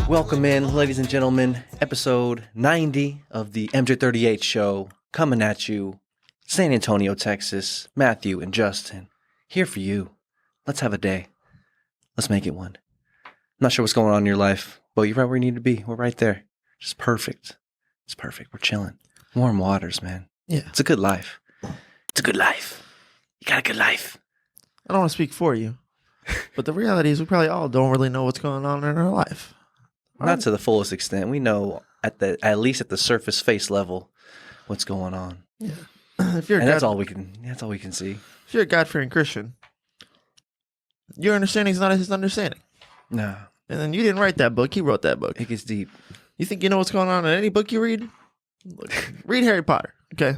Welcome in, ladies and gentlemen, episode 90 of the MJ38 show, coming at you, San Antonio, Texas. Matthew and Justin, here for you. Let's have a day. Let's make it one. I'm not sure what's going on in your life, but you're right where you need to be. We're right there. Just perfect. It's perfect. We're chilling. Warm waters, man. Yeah. It's a good life. It's a good life. You got a good life. I don't want to speak for you, but the reality is we probably all don't really know what's going on in our life. Not to the fullest extent. We know at least at the surface face level what's going on. Yeah. If you're That's all we can see. If you're a God-fearing Christian, your understanding is not his understanding. No. And then you didn't write that book. He wrote that book. It gets deep. You think you know what's going on in any book you read? Look, read Harry Potter. Okay.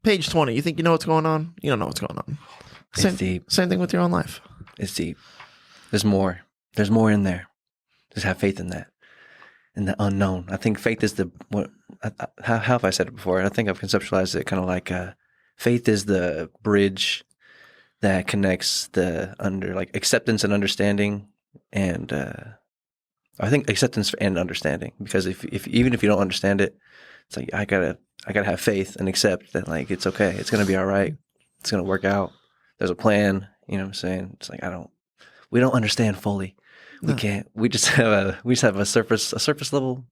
Page 20. You think you know what's going on? You don't know what's going on. It's deep. Same thing with your own life. It's deep. There's more. There's more in there. Just have faith in that. In the unknown. I think faith is how have I said it before? I think I've conceptualized it kind of like faith is the bridge that connects acceptance and understanding, and I think acceptance and understanding, because if even if you don't understand it, it's like I gotta have faith and accept that, like, it's okay, it's gonna be all right, it's gonna work out. There's a plan. You know what I'm saying? It's like we don't understand fully. We can't. We just have a surface level,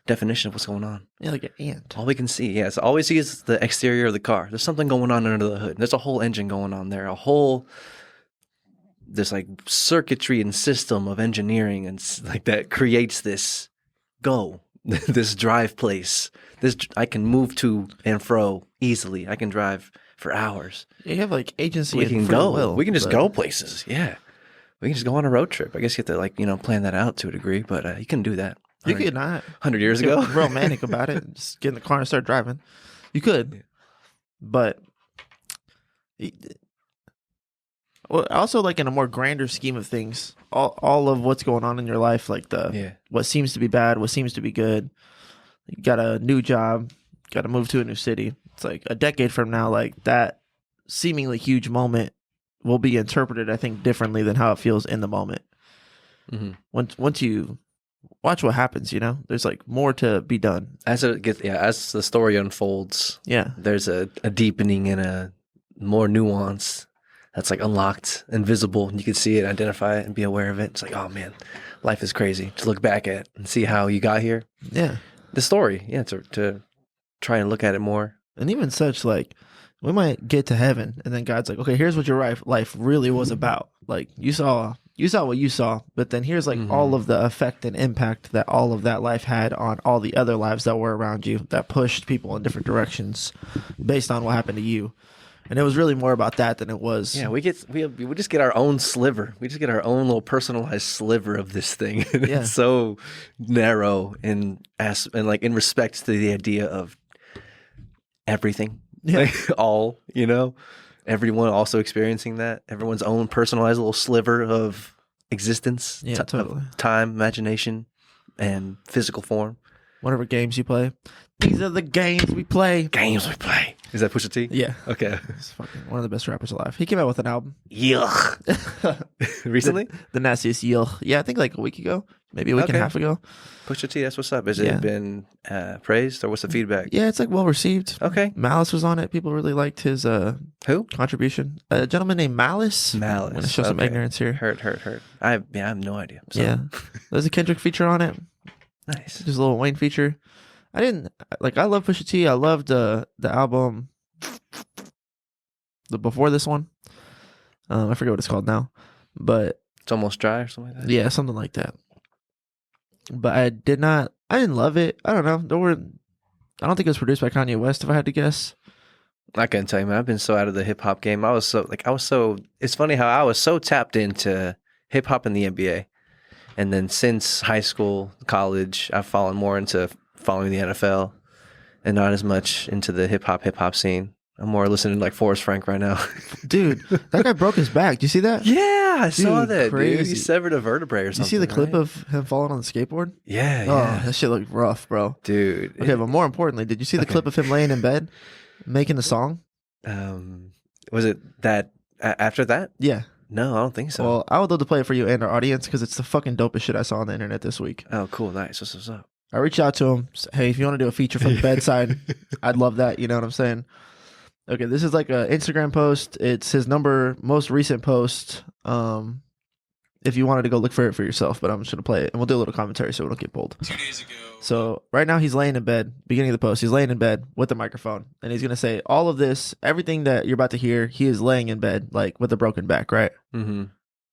definition of what's going on. Yeah, like an ant. All we can see, so all we see is the exterior of the car. There's something going on under the hood. There's a whole engine going on there. This like circuitry and system of engineering and like that creates this this drive place. I can move to and fro easily. I can drive for hours. You have like agency. We can go. Will, we can just go places. Yeah. We can just go on a road trip. I guess you have to plan that out to a degree, but you can do that. You could not. 100 years ago? Romantic about it. Just get in the car and start driving. You could. Yeah. But also, like, in a more grander scheme of things, all of what's going on in your life, like what seems to be bad, what seems to be good. You got a new job, got to move to a new city. It's like a decade from now, like, that seemingly huge moment will be interpreted, I think, differently than how it feels in the moment. Mm-hmm. Once you watch what happens, there's like more to be done as the story unfolds. Yeah, there's a deepening and a more nuance that's like unlocked and visible, and you can see it, identify it, and be aware of it. It's like, oh man, life is crazy. To look back at and see how you got here. Yeah, the story. Yeah, to try and look at it more, and even such like. We might get to heaven, and then God's like, okay, here's what your life really was about. Like, you saw what you saw, but then here's like all of the effect and impact that all of that life had on all the other lives that were around you, that pushed people in different directions based on what happened to you. And it was really more about that than it was. Yeah, we just get our own sliver. We just get our own little personalized sliver of this thing. Yeah. It's so narrow and like in respect to the idea of everything. Yeah. Like, everyone also experiencing that. Everyone's own personalized little sliver of existence. Yeah, totally. Time, imagination, and physical form. Whatever games you play. These are the games we play. Games we play. Is that Pusha T? Yeah. Okay. He's fucking one of the best rappers alive. He came out with an album. Yuck. Recently? The nastiest yuck. Yeah, I think like a week ago. Maybe a week and a half ago. Pusha T, that's what's up. Has it been praised, or what's the feedback? Yeah, it's like well received. Okay. Malice was on it. People really liked his contribution. A gentleman named Malice. I'm going to show some ignorance here. Hurt. I have no idea. So. Yeah. There's a Kendrick feature on it. Nice. There's a little Wayne feature. I love Pusha T. I loved the album before this one. I forget what it's called now, but It's Almost Dry or something like that. Yeah, something like that. But I didn't love it. I don't know. I don't think it was produced by Kanye West, if I had to guess. I couldn't tell you, man. I've been so out of the hip hop game. It's funny how I was so tapped into hip hop and the NBA. And then since high school, college, I've fallen more into following the NFL and not as much into the hip hop scene. I'm more listening to like Forrest Frank right now. Dude, that guy broke his back. Do you see that? Yeah, I saw that. Crazy. Dude, he severed a vertebrae or something. Did you see the clip of him falling on the skateboard? Yeah, Oh, that shit looked rough, bro. Dude. Okay, but more importantly, did you see the clip of him laying in bed making the song? Was it that after that? Yeah. No, I don't think so. Well, I would love to play it for you and our audience because it's the fucking dopest shit I saw on the internet this week. Oh, cool. Nice. What's up? I reached out to him. Hey, if you want to do a feature from the bedside, I'd love that. You know what I'm saying? Okay, this is like an Instagram post. It's his most recent post. If you wanted to go look for it for yourself, but I'm just going to play it. And we'll do a little commentary so we don't get pulled. 2 days ago. So right now he's laying in bed, beginning of the post. He's laying in bed with the microphone. And he's going to say all of this, everything that you're about to hear, he is laying in bed, like with a broken back, right? Mm-hmm.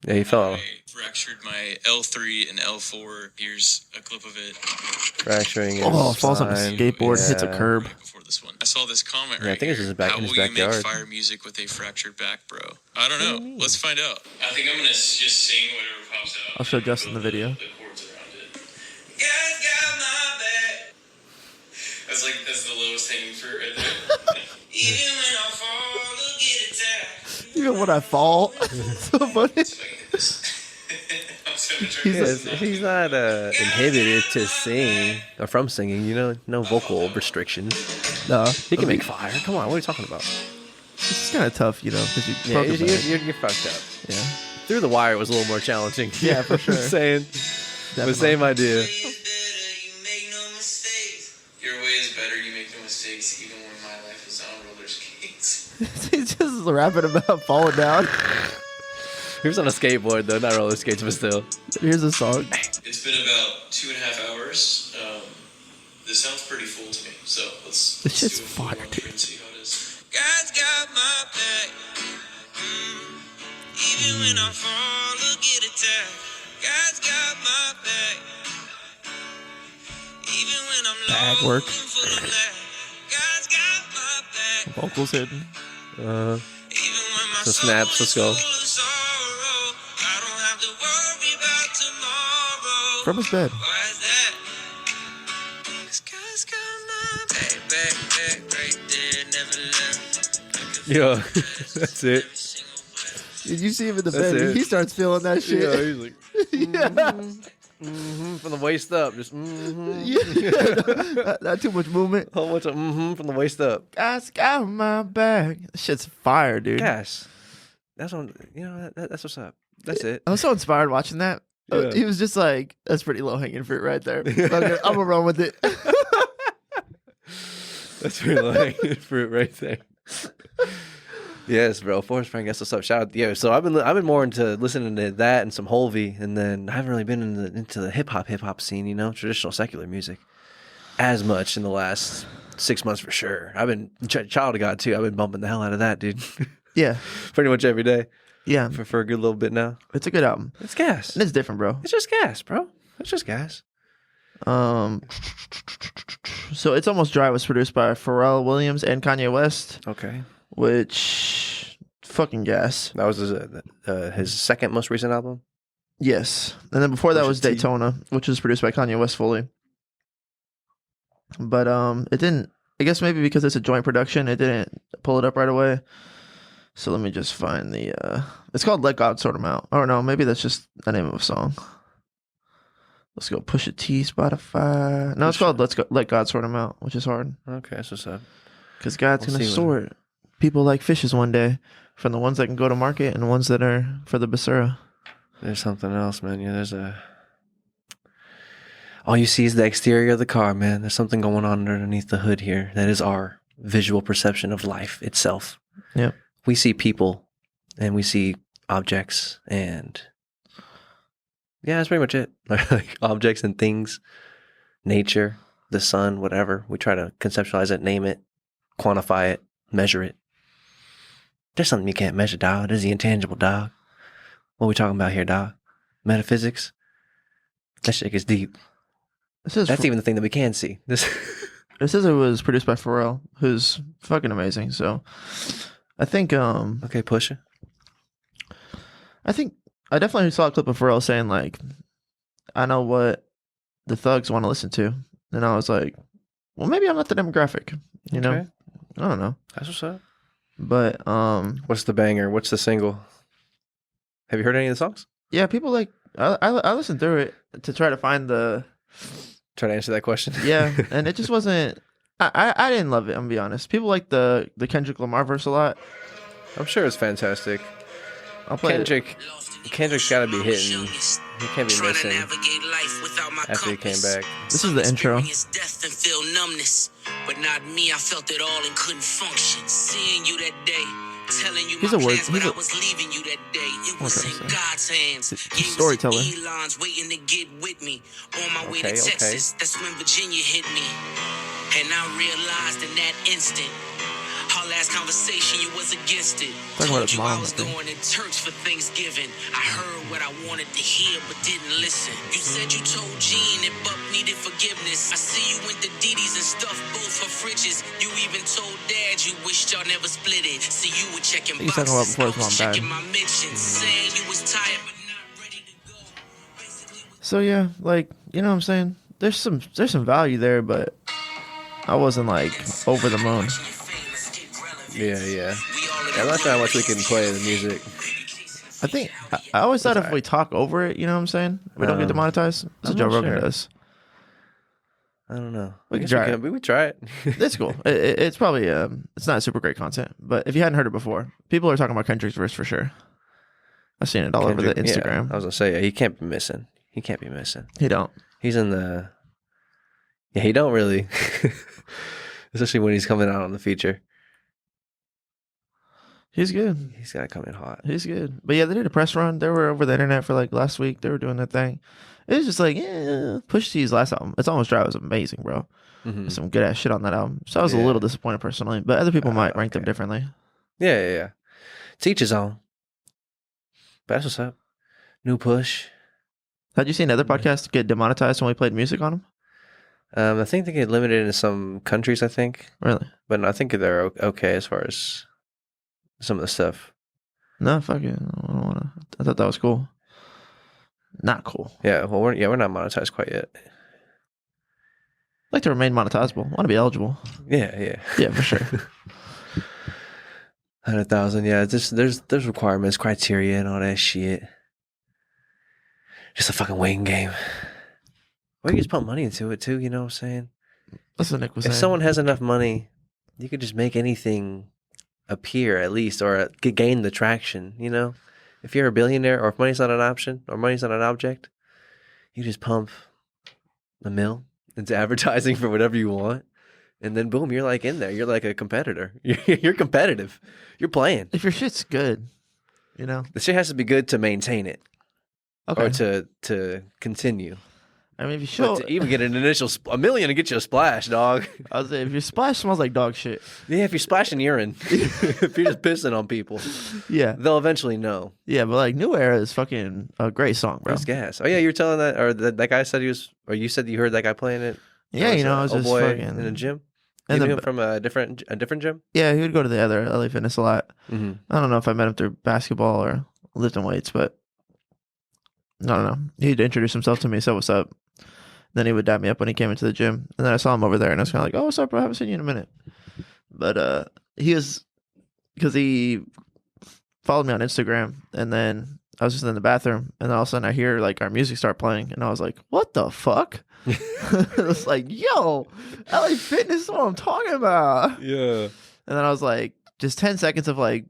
Yeah, he fell. I fractured my L3 and L4. Here's a clip of it. Fracturing. Falls on a skateboard, hits a curb. Right before this one. I saw this comment Yeah, I think it's here. in his How will backyard. you make fire music with a fractured back, bro? I don't know. Let's find out. I think I'm gonna just sing whatever pops out. I'll show Justin the video. The chords around it. God's got my back. That's the lowest hanging fruit right there. Even when I fall, look at attack. Even when I fall. So funny. He's not inhibited to sing or from singing, you know, no vocal restrictions. No. He can make fire. Come on, what are you talking about? It's kind of tough, you know, because You're fucked up. Yeah. Through the Wire was a little more challenging. Yeah, for sure. Saying the same idea. Your way is better, you make no mistakes, even when my life is on roller skates. He's just rapping about falling down. He was on a skateboard though, not roller skates, but still. Here's a song. It's been about 2.5 hours. This sounds pretty full to me, so let's shit's do a fire, full dude. and see how it is. God's got my back. Even when I fall, look at attack. God's got my back. Even when I'm Bag low work. and full of lack. God's got my back. Vocals hidden. Even when my So snaps, let's go. soul is full of sorrow, I don't have to worry about tomorrow. From his bed. Why is that? 'Cause God's got my back right there, never left. Yeah, that's it. Did you see him in the That's bed? it. He starts feeling that shit. Yeah, he's like, Yeah. from the waist up, just Yeah. Not too much movement. whole bunch of from the waist up. God's got my back. Shit's fire, dude. Gas. That's what that's what's up. That's it. I was so inspired watching that. Yeah. He was just like, that's pretty low hanging fruit right there. I'm gonna run with it. That's pretty low hanging fruit right there. Yes, bro. Forrest Frank, that's what's up. Shout out, yeah. So I've been more into listening to that and some Holvey, and then I haven't really been into the hip hop scene, you know, traditional secular music, as much in the last 6 months for sure. I've been Child of God too. I've been bumping the hell out of that, dude. Yeah. Pretty much every day Yeah. for a good little bit now. It's a good album. It's gas. And it's different, bro. It's just gas, bro. It's just gas. So It's Almost Dry was produced by Pharrell Williams and Kanye West, Okay. which fucking gas. That was his second most recent album. Yes. And then before that Pusha was T. Daytona, which was produced by Kanye West fully. But it didn't, I guess maybe because it's a joint production, it didn't pull it up right away. So let me just find the it's called Let God Sort 'Em Out. Or no, maybe that's just the name of a song. Let's go Pusha T, Spotify. No, it's called Let God Sort 'Em Out, which is hard. Okay, that's what's up. Because God's We'll going to see sort people like fishes one day from the ones that can go to market and the ones that are for the basura. There's something else, man. Yeah, all you see is the exterior of the car, man. There's something going on underneath the hood here. That is our visual perception of life itself. Yep. We see people and we see objects and yeah, that's pretty much it. Like objects and things, nature, the sun, whatever. We try to conceptualize it, name it, quantify it, measure it. There's something you can't measure, dog. There's the intangible, dog. What are we talking about here, dog? Metaphysics? That shit gets deep. That's even the thing that we can see. It says it was produced by Pharrell, who's fucking amazing. So I think Okay, Pusha. I definitely saw a clip of Pharrell saying like, I know what the thugs want to listen to. And I was like, well, maybe I'm not the demographic, you know? Okay. I don't know. That's what's up. But What's the banger? What's the single? Have you heard any of the songs? yeah, people like I listened through it to try to find the Try to answer that question. yeah, and it just wasn't. I didn't love it. I'm gonna be honest. People like the Kendrick Lamar verse a lot. I'm sure it's fantastic. I'll play Kendrick's got to be hitting. He can't be missing after he came back. This is the intro. But not me, I felt it all and couldn't function. Seeing you that day, telling you He's my a word. plans, but I was leaving you that day. It was in God's hands. He's a storyteller. Elon's waiting to get with me. On my way to Texas, that's when Virginia hit me. And I realized in that instant, our last conversation, you was against it. Talking about Told his you mom, I was I think. going to church for Thanksgiving. I heard what I wanted to hear, but didn't listen. You said you told Jean that Buck needed forgiveness. I see you went to Didi's and stuffed both her fridges. You even told Dad you wished y'all never split it. See, you were checking He's talking boxes. about before his mom I was checking died. my mentions, saying you was tired but not ready to go. Basically, So yeah, like, you know what I'm saying? There's some value there, but I wasn't like over the moon. Yeah. I'm not sure how much we can play the music. I think I always thought if we talk over it, you know what I'm saying, we don't get demonetized. That's what I'm Joe not Rogan sure. does. I don't know. We I can guess try it. We would try it. It's cool. It's probably it's not super great content, but if you hadn't heard it before, people are talking about Kendrick's verse for sure. I've seen it all over the Kendrick, Instagram. Yeah, I was gonna say, yeah, he can't be missing. He can't be missing. He don't. He's in the. Yeah, he don't really. Especially when he's coming out on the feature. He's good. He's got to come in hot. He's good. But yeah, they did a press run. They were over the internet for like last week. They were doing that thing. It was just like, yeah, Push T's last album, It's Almost Dry, was amazing, bro. Mm-hmm. There's some good ass shit on that album. So I was a little disappointed personally, but other people might rank them differently. Yeah. Teach his own. But that's what's up. New Push. Had you seen other podcasts get demonetized when we played music on them? I think they get limited in some countries, I think. Really? But I think they're okay as far as some of the stuff. No, fuck it. I don't wanna. I thought that was cool. Not cool. Yeah, well, we're not monetized quite yet. I'd like to remain monetizable. I want to be eligible. Yeah. Yeah, for sure. 100,000. Yeah, there's requirements, criteria, and all that shit. Just a fucking waiting game. Well, you just put money into it too. You know what I'm saying? That's what Nick was If saying. someone has enough money, you could just make anything appear at least, or gain the traction. You know, if you're a billionaire, or if money's not an option, or money's not an object, you just pump the mill into advertising for whatever you want, and then boom, you're like in there. You're like a competitor. You're competitive. You're playing. If your shit's good, you know. The shit has to be good to maintain it, Okay. or to continue. I mean, if you show, But to even get an initial $1 million to get you a splash, dog. I was saying, if your splash smells like dog shit, Yeah, if you're splashing urine, if you're just pissing on people, yeah, they'll eventually know. yeah. But like, New Era is fucking a great song, bro. It's gas. Oh yeah, you were telling that, or that guy said he was, or you said you heard that guy playing it. Yeah, you know, I was old just boy fucking in a gym. And You knew the- him from a different gym. Yeah, he would go to the other LA Fitness a lot. Mm-hmm. I don't know if I met him through basketball or lifting weights, but I don't know. He'd introduce himself to me, say what's up. Then he would dap me up when he came into the gym. And then I saw him over there and I was kind of like, oh, what's up, bro? I haven't seen you in a minute. But he was, because he followed me on Instagram, and then I was just in the bathroom, and then all of a sudden I hear like our music start playing, and I was like, what the fuck? It was like, yo, LA Fitness is what I'm talking about. Yeah. And then I was like, just 10 seconds of like,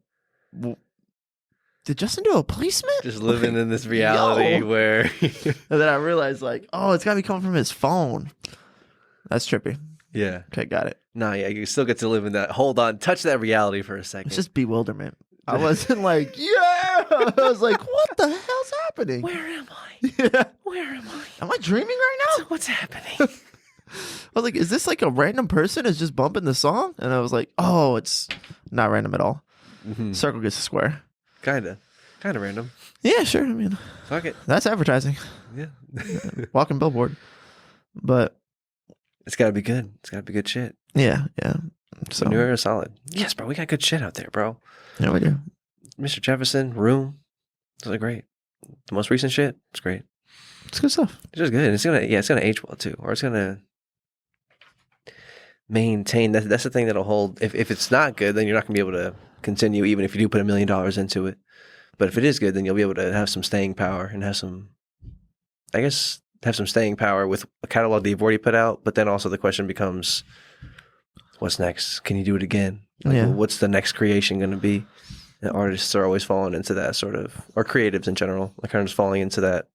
did Justin do a placement? Just living in this reality Yo. where. And then I realized like, oh, it's got to be coming from his phone. That's trippy. Yeah. Okay, got it. No, yeah, you still get to live in that. Hold on, touch that reality for a second. It's just bewilderment. I wasn't like, yeah. I was like, what the hell's happening? Where am I? Yeah. Where am I? Am I dreaming right now? What's happening? I was like, is this like a random person is just bumping the song? And I was like, oh, it's not random at all. Mm-hmm. Circle gets a square. Kinda random. Yeah, sure. I mean, Fuck it. that's advertising. Yeah. Walking billboard. But It's gotta be good. It's gotta be good shit. yeah. So So New Era solid. Yes, bro. We got good shit out there, bro. yeah, we do. Mr. Jefferson, Room. Those are great. The most recent shit, it's great. It's good stuff. It's just good. It's gonna age well too. Or it's gonna maintain that's the thing that'll hold. If it's not good, then you're not gonna be able to continue even if you do put $1 million into it. But if it is good, then you'll be able to have some staying power and have some staying power with a catalog that you've already put out. But then also the question becomes, what's next? Can you do it again? Like, Yeah. what's the next creation going to be? And artists are always falling into that sort of, or creatives in general, like kind of just falling into that,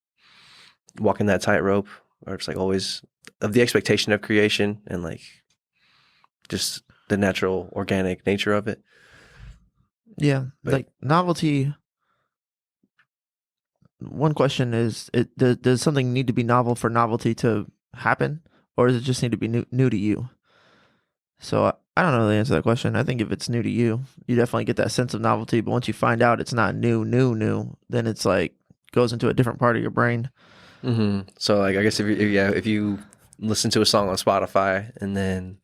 walking that tightrope, or it's like always of the expectation of creation and like just the natural organic nature of it. Yeah, But- like novelty. One question is: does something need to be novel for novelty to happen, or does it just need to be new to you? So I don't know the answer to that question. I think if it's new to you, you definitely get that sense of novelty. But once you find out it's not new, then it's like goes into a different part of your brain. Mm-hmm. So like, I guess if you listen to a song on Spotify, and then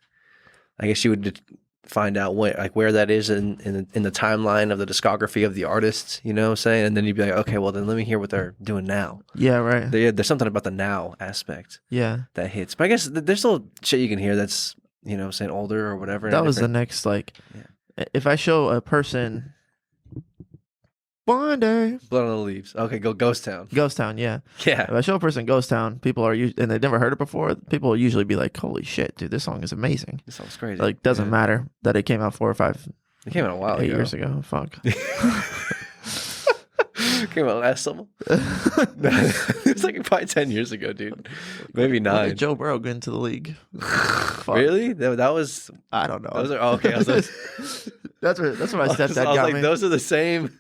I guess you would find out where that is in the timeline of the discography of the artist, you know what I'm saying? And then you'd be like, okay, well then let me hear what they're doing now. Yeah, right. There's something about the now aspect that hits. But I guess there's still shit you can hear that's, you know what I'm saying, older or whatever. That was the next, like, if I show a person one day Blood on the Leaves. Okay, go Ghost Town. Ghost Town, yeah. Yeah. If I show a person Ghost Town, people are and they've never heard it before, people will usually be like, holy shit, dude, this song is amazing. This song's crazy. Like, doesn't matter that it came out 4 or 5 It came out a while 8 ago. years ago. Fuck. It came out last summer. It's like probably 10 years ago, dude. Maybe When 9. did Joe Burrow get into the league? Fuck. Really? That was. I don't know. Those are okay. I was like, that's what my stepdad I was got like, me. those are the same.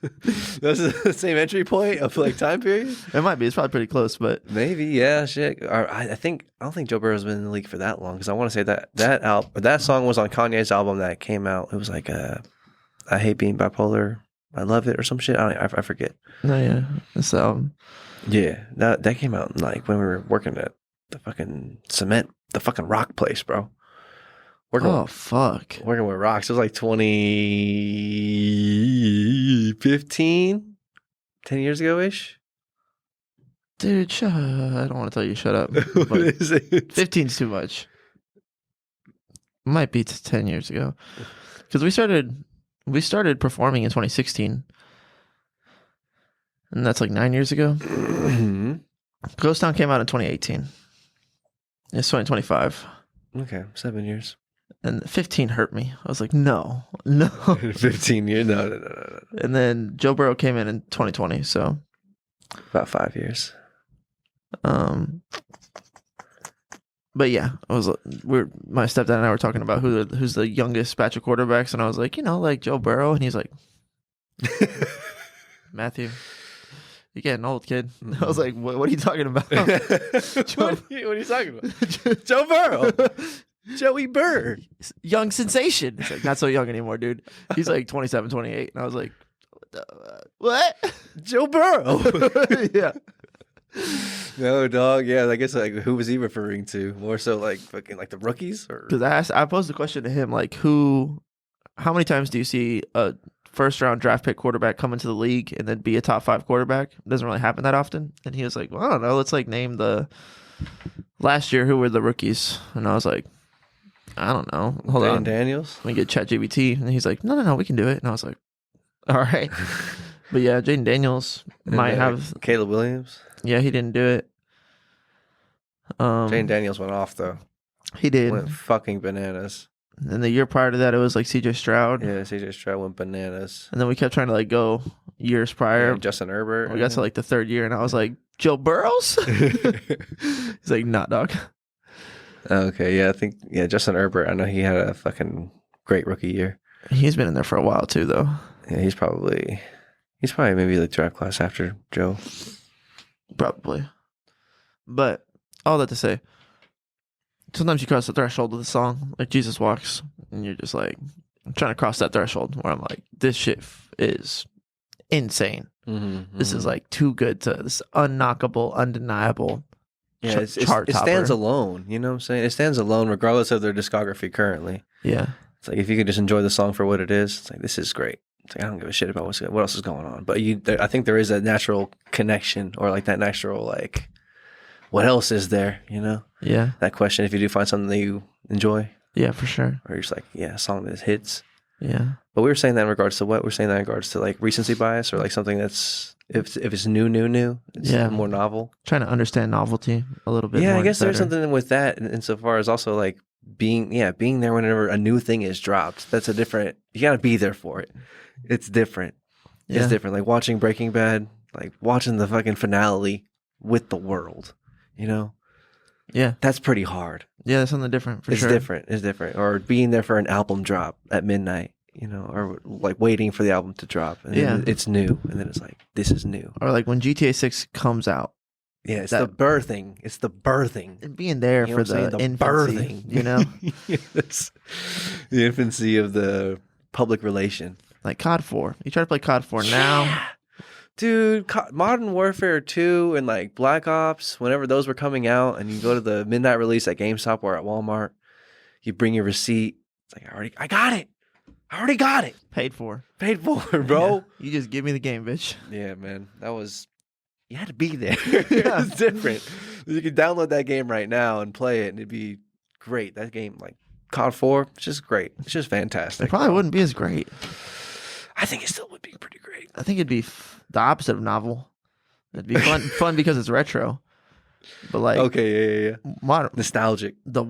Those are the same entry point of like time period. It might be. It's probably pretty close, but Maybe, yeah, shit. Or I don't think Joe Burrow's been in the league for that long, because I want to say that song was on Kanye's album that came out. It was like I hate being bipolar. I love it or some shit. I forget. no, yeah. So Yeah, that came out like when we were working at the fucking the fucking rock place, bro. oh fuck. Working with rocks. It was like 2015, 10 years ago ish. Dude, I don't want to tell you shut up. What But is it? 15's too much. Might be 10 years ago. Because we started performing in 2016. And that's like 9 years ago. Ghost Town came out in 2018. It's 2025. Okay, 7 years. And 15 hurt me. I was like, no. 15 years? No. And then Joe Burrow came in 2020. So, About 5 years. but yeah, my stepdad and I were talking about who's the youngest batch of quarterbacks, and I was like, like Joe Burrow, and he's like, Matthew, you're getting old, kid. I was like, what are you talking about? What are you talking about? Joe Burrow. Joey Burr. Young sensation. He's like, not so young anymore, dude. He's like 27, 28. And I was like, what? Joe Burrow. Yeah. No, dog. Yeah, I guess like who was he referring to? More so like fucking like the rookies, or Because I posed the question to him, like, how many times do you see a first round draft pick quarterback come into the league and then be a top 5 quarterback? It doesn't really happen that often. And he was like, well, I don't know. Let's like name the last year who were the rookies. And I was like, I don't know. Hold on. Daniels. Let me get ChatGPT. And he's like, no, we can do it. And I was like, all right. But yeah, Jaden Daniels might have. Caleb Williams. Yeah, he didn't do it. Jane Daniels went off though. He did. Went fucking bananas. And the year prior to that, it was like CJ Stroud. Yeah, CJ Stroud went bananas. And then we kept trying to like go years prior. Yeah, Justin Herbert. We got to like the 3rd year, and I was like, Joe Burrows? He's like, nah, dog. Okay, yeah, I think Justin Herbert. I know he had a fucking great rookie year. He's been in there for a while too, though. Yeah, he's probably maybe the draft class after Joe. Probably. But all that to say, sometimes you cross the threshold of the song, like Jesus Walks, and you're just like, I'm trying to cross that threshold where I'm like, this shit is insane. This is like too good this unknockable, undeniable. Yeah, it stands alone. You know what I'm saying? It stands alone regardless of their discography currently. Yeah. It's like if you could just enjoy the song for what it is, it's like, this is great. It's like, I don't give a shit about what else is going on. But I think there is a natural connection, or like that natural, like, what else is there, you know? Yeah. That question, if you do find something that you enjoy. Yeah, for sure. Or you're just like, yeah, a song that hits. Yeah. But we were saying that in regards to what? We're saying that in regards to like recency bias, or like something that's, if it's new, it's more novel. Trying to understand novelty a little bit. Yeah, more I guess better. there's something with that insofar as also like being there whenever a new thing is dropped. That's a different, you got to be there for it. It's different. Yeah. It's different. Like watching Breaking Bad, like watching the fucking finale with the world, you know? Yeah. That's pretty hard. Yeah, that's something different for sure. It's different. Or being there for an album drop at midnight, you know, or like waiting for the album to drop. And then it's new. And then it's like, this is new. Or like when GTA 6 comes out. Yeah, it's the birthing. It's the birthing. And being there for the infancy, birthing. you know? Yes. The infancy of the public relation. Like COD 4. You try to play COD 4 now. Dude, Modern Warfare 2 and like Black Ops, whenever those were coming out, and you go to the midnight release at GameStop or at Walmart, you bring your receipt. It's like, I got it. I already got it. Paid for, bro. Yeah. You just give me the game, bitch. Yeah, man. You had to be there. It's different. You can download that game right now and play it, and it'd be great. That game, like COD 4, it's just great. It's just fantastic. It probably wouldn't be as great. I think it still would be pretty great. I think it'd be the opposite of novel. It'd be fun because it's retro. But like, okay, yeah. Modern, nostalgic. The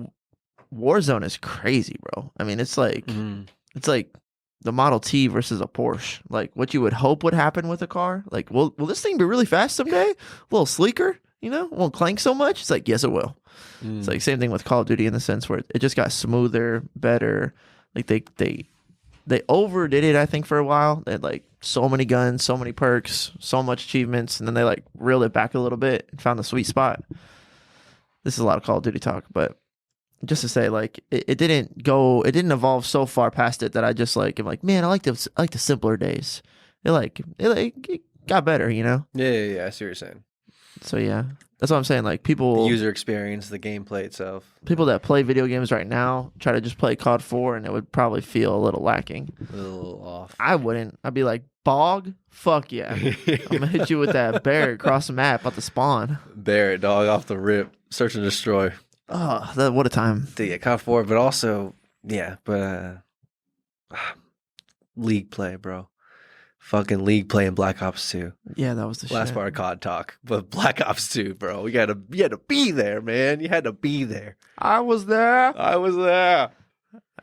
Warzone is crazy, bro. I mean, it's like the Model T versus a Porsche. Like what you would hope would happen with a car. Like, will this thing be really fast someday? A little sleeker, you know? Won't clank so much? It's like, yes, it will. It's like same thing with Call of Duty in the sense where it just got smoother, better. Like they overdid it, I think, for a while. They had like so many guns, so many perks, so much achievements, and then they like reeled it back a little bit and found the sweet spot. This is a lot of Call of Duty talk, but just to say, like, it didn't evolve so far past it that I just like, I'm like, man, I like the simpler days. It got better, you know? Yeah. I see what you're saying. So yeah, that's what I'm saying. Like people, the user experience, the gameplay itself. People that play video games right now try to just play COD 4, and it would probably feel a little lacking, a little off. I wouldn't. I'd be like, Bog, fuck yeah, I'm gonna hit you with that bear across the map at the spawn. Barrett, dog, off the rip, search and destroy. Oh, what a time. Yeah, COD 4, but also, League play, bro. Fucking League play in Black Ops 2. Yeah, that was the last shit. part of COD talk. But Black Ops 2, bro. You had to be there, man. You had to be there. I was there. I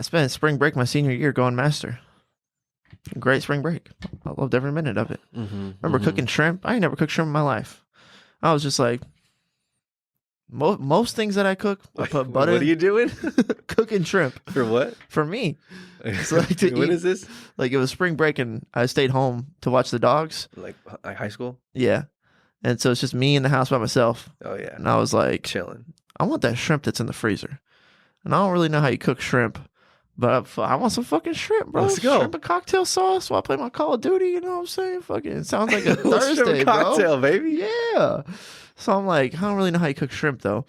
spent spring break my senior year going master. Great spring break. I loved every minute of it. Remember cooking shrimp? I ain't never cooked shrimp in my life. I was just like, most things that I cook, I put butter. What are you doing? Cooking shrimp. For what? For me. So like What is this? Like it was spring break and I stayed home to watch the dogs. Like high school? Yeah. And so it's just me in the house by myself. Oh, yeah. And I was like, chilling. I want that shrimp that's in the freezer. And I don't really know how you cook shrimp, but I want some fucking shrimp, bro. Let's go. Shrimp and cocktail sauce while I play my Call of Duty. You know what I'm saying? Fucking, it sounds like a Thursday, shrimp cocktail, bro. baby. Yeah. So I'm like, I don't really know how you cook shrimp though.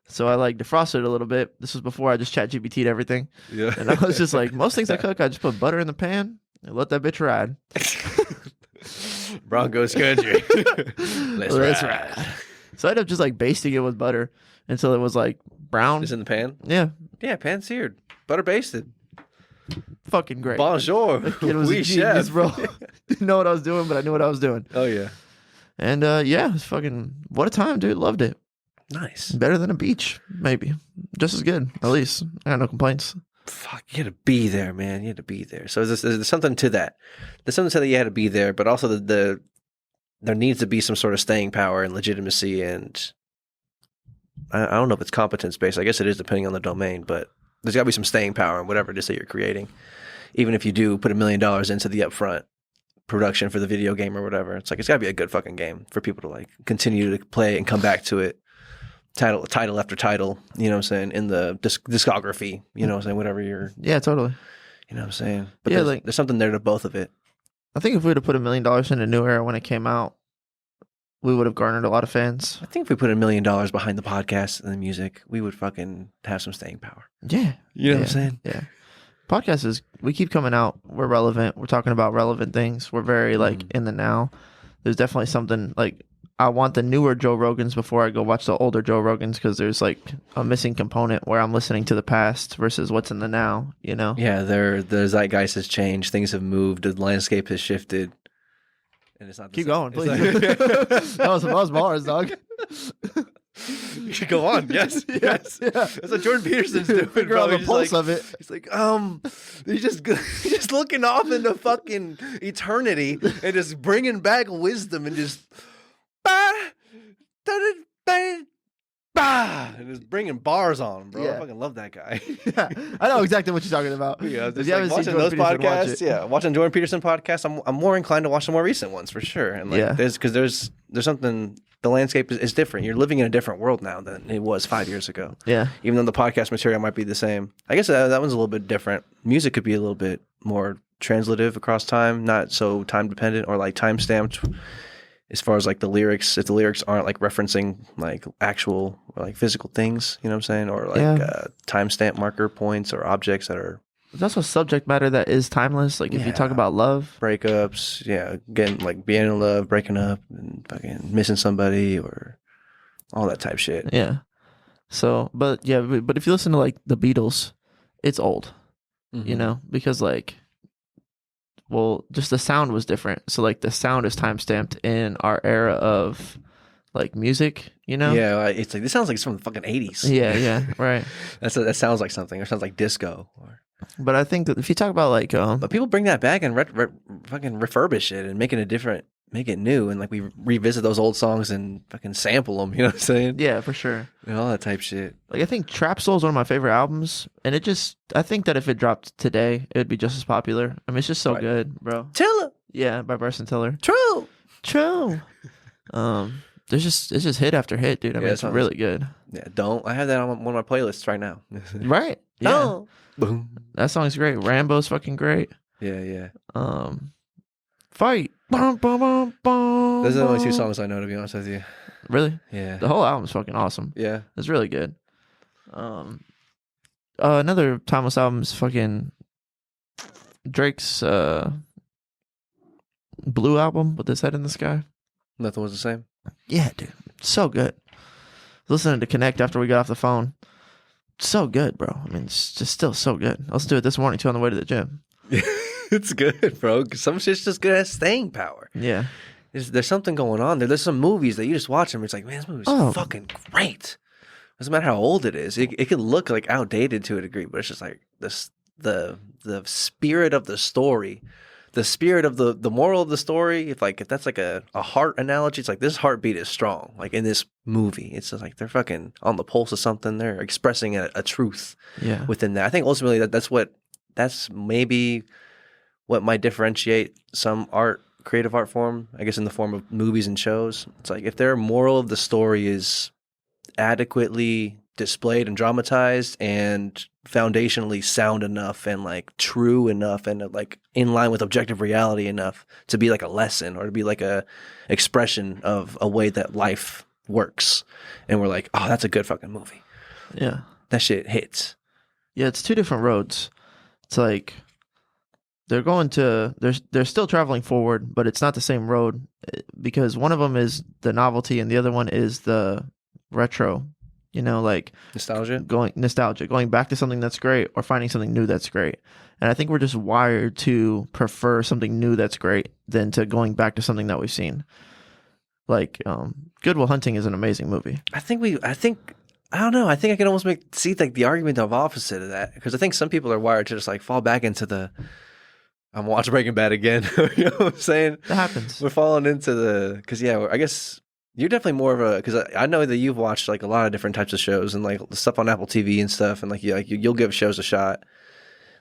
So I like defrosted it a little bit. This was before I just chat GPT'd everything. Yeah. And I was just like, most things I cook, I just put butter in the pan and let that bitch ride. Broncos country. Let's ride. So I ended up just like basting it with butter until it was like brown. It's in the pan? Yeah. Yeah, pan seared. Butter basted. Fucking great. Bonjour. It was a genius, chef. bro. Didn't know what I was doing, but I knew what I was doing. Oh, yeah. And yeah, it was fucking, what a time, dude. Loved it. Nice. Better than a beach, maybe. Just as good, at least. I got no complaints. Fuck, you had to be there, man. You had to be there. So there's something to that. There's something to say that you had to be there, but also there needs to be some sort of staying power and legitimacy, and I don't know if it's competence based. I guess it is depending on the domain, but there's got to be some staying power in whatever it is that you're creating. Even if you do put $1 million into the upfront production for the video game or whatever, it's like it's got to be a good fucking game for people to like continue to play and come back to it. Title after title, you know what I'm saying, in the discography, you know what I'm saying, whatever you're... Yeah, totally. You know what I'm saying? But yeah, there's something there to both of it. I think if we would have put $1 million in a New Era when it came out, we would have garnered a lot of fans. I think if we put $1 million behind the podcast and the music, we would fucking have some staying power. Yeah. You know what I'm saying? Yeah. Podcast is, we keep coming out, we're relevant, we're talking about relevant things, we're very like in the now. There's definitely something like, I want the newer Joe Rogans before I go watch the older Joe Rogans, because there's like a missing component where I'm listening to the past versus what's in the now, you know? Yeah, the zeitgeist has changed, things have moved, the landscape has shifted. And it's not Keep going, please. that was bars, dog. You should go on. Yes. Yes. Yeah. That's what Jordan Peterson's doing. Figure Bro. out the He's pulse like, of it. He's like, he's just looking off into fucking eternity and just bringing back wisdom and just, and just bringing bars on him, bro. Yeah. I fucking love that guy. Yeah, I know exactly what you're talking about. Yeah, If just you like haven't seen watching Jordan those Peterson, watch podcasts. it. Yeah, watching Jordan Peterson podcasts. I'm more inclined to watch the more recent ones for sure. And like, there's something. The landscape is different. You're living in a different world now than it was 5 years ago. Yeah. Even though the podcast material might be the same. I guess that one's a little bit different. Music could be a little bit more translative across time, not so time dependent or like time stamped as far as like the lyrics. If the lyrics aren't like referencing like actual or like physical things, you know what I'm saying? Or like time stamp marker points or objects that are. There's also subject matter that is timeless. Like if you talk about love, breakups, getting like being in love, breaking up, and fucking missing somebody, or all that type shit. Yeah. So, but if you listen to like the Beatles, it's old, you know, because like, well, just the sound was different. So like the sound is time stamped in our era of like music, you know? Yeah, it's like this sounds like it's from the fucking 80s. Yeah, right. That sounds like something. Or sounds like disco. But I think that if you talk about like, but people bring that back and fucking refurbish it and make it new, and like we revisit those old songs and fucking sample them. You know what I'm saying? Yeah, for sure. And all that type shit. Like I think Trap Soul is one of my favorite albums, and I think that if it dropped today, it would be just as popular. I mean, it's just so good, bro. Tiller. Yeah, by Bryson Tiller. True. It's just hit after hit, dude. I mean, it's really good. Yeah, I have that on one of my playlists right now. Right. Yeah. Oh. Boom. That song's great. Rambo's fucking great. Yeah. Fight. Bum, bum, bum, bum, Those are the only two songs I know, to be honest with you. Really? Yeah. The whole album's fucking awesome. Yeah. It's really good. Another timeless album is fucking Drake's Blue album with his head in the sky. Nothing was the same. Yeah, dude. So good. Listening to Connect after we got off the phone. So good, bro. I mean, it's just still so good. Let's do it this morning too on the way to the gym. It's good, bro. Some shit's just good at staying power. Yeah. There's something going on there. There's some movies that you just watch them. It's like, man, this movie's fucking great. Doesn't matter how old it is. It can look like outdated to a degree, but it's just like this the spirit of the story, the spirit of the moral of the story. If that's like a heart analogy, it's like this heartbeat is strong. Like in this movie, it's just like they're fucking on the pulse of something. They're expressing a truth within that. I think ultimately that's maybe what might differentiate some creative art form, I guess in the form of movies and shows. It's like if their moral of the story is adequately displayed and dramatized and foundationally sound enough and like true enough and like in line with objective reality enough to be like a lesson or to be like a expression of a way that life works. And we're like, oh, that's a good fucking movie. Yeah. That shit hits. Yeah, it's two different roads. It's like they're still traveling forward, but it's not the same road because one of them is the novelty and the other one is the retro, you know, like nostalgia, going back to something that's great or finding something new that's great. And I think we're just wired to prefer something new that's great than to going back to something that we've seen. Like Good Will Hunting is an amazing movie. I don't know. I think I can almost see like the argument of opposite of that because I think some people are wired to just like fall back into I'm watching Breaking Bad again. You know what I'm saying? That happens. We're falling into because I guess you're definitely more of a because I know that you've watched like a lot of different types of shows and like the stuff on Apple TV and stuff and like you'll give shows a shot,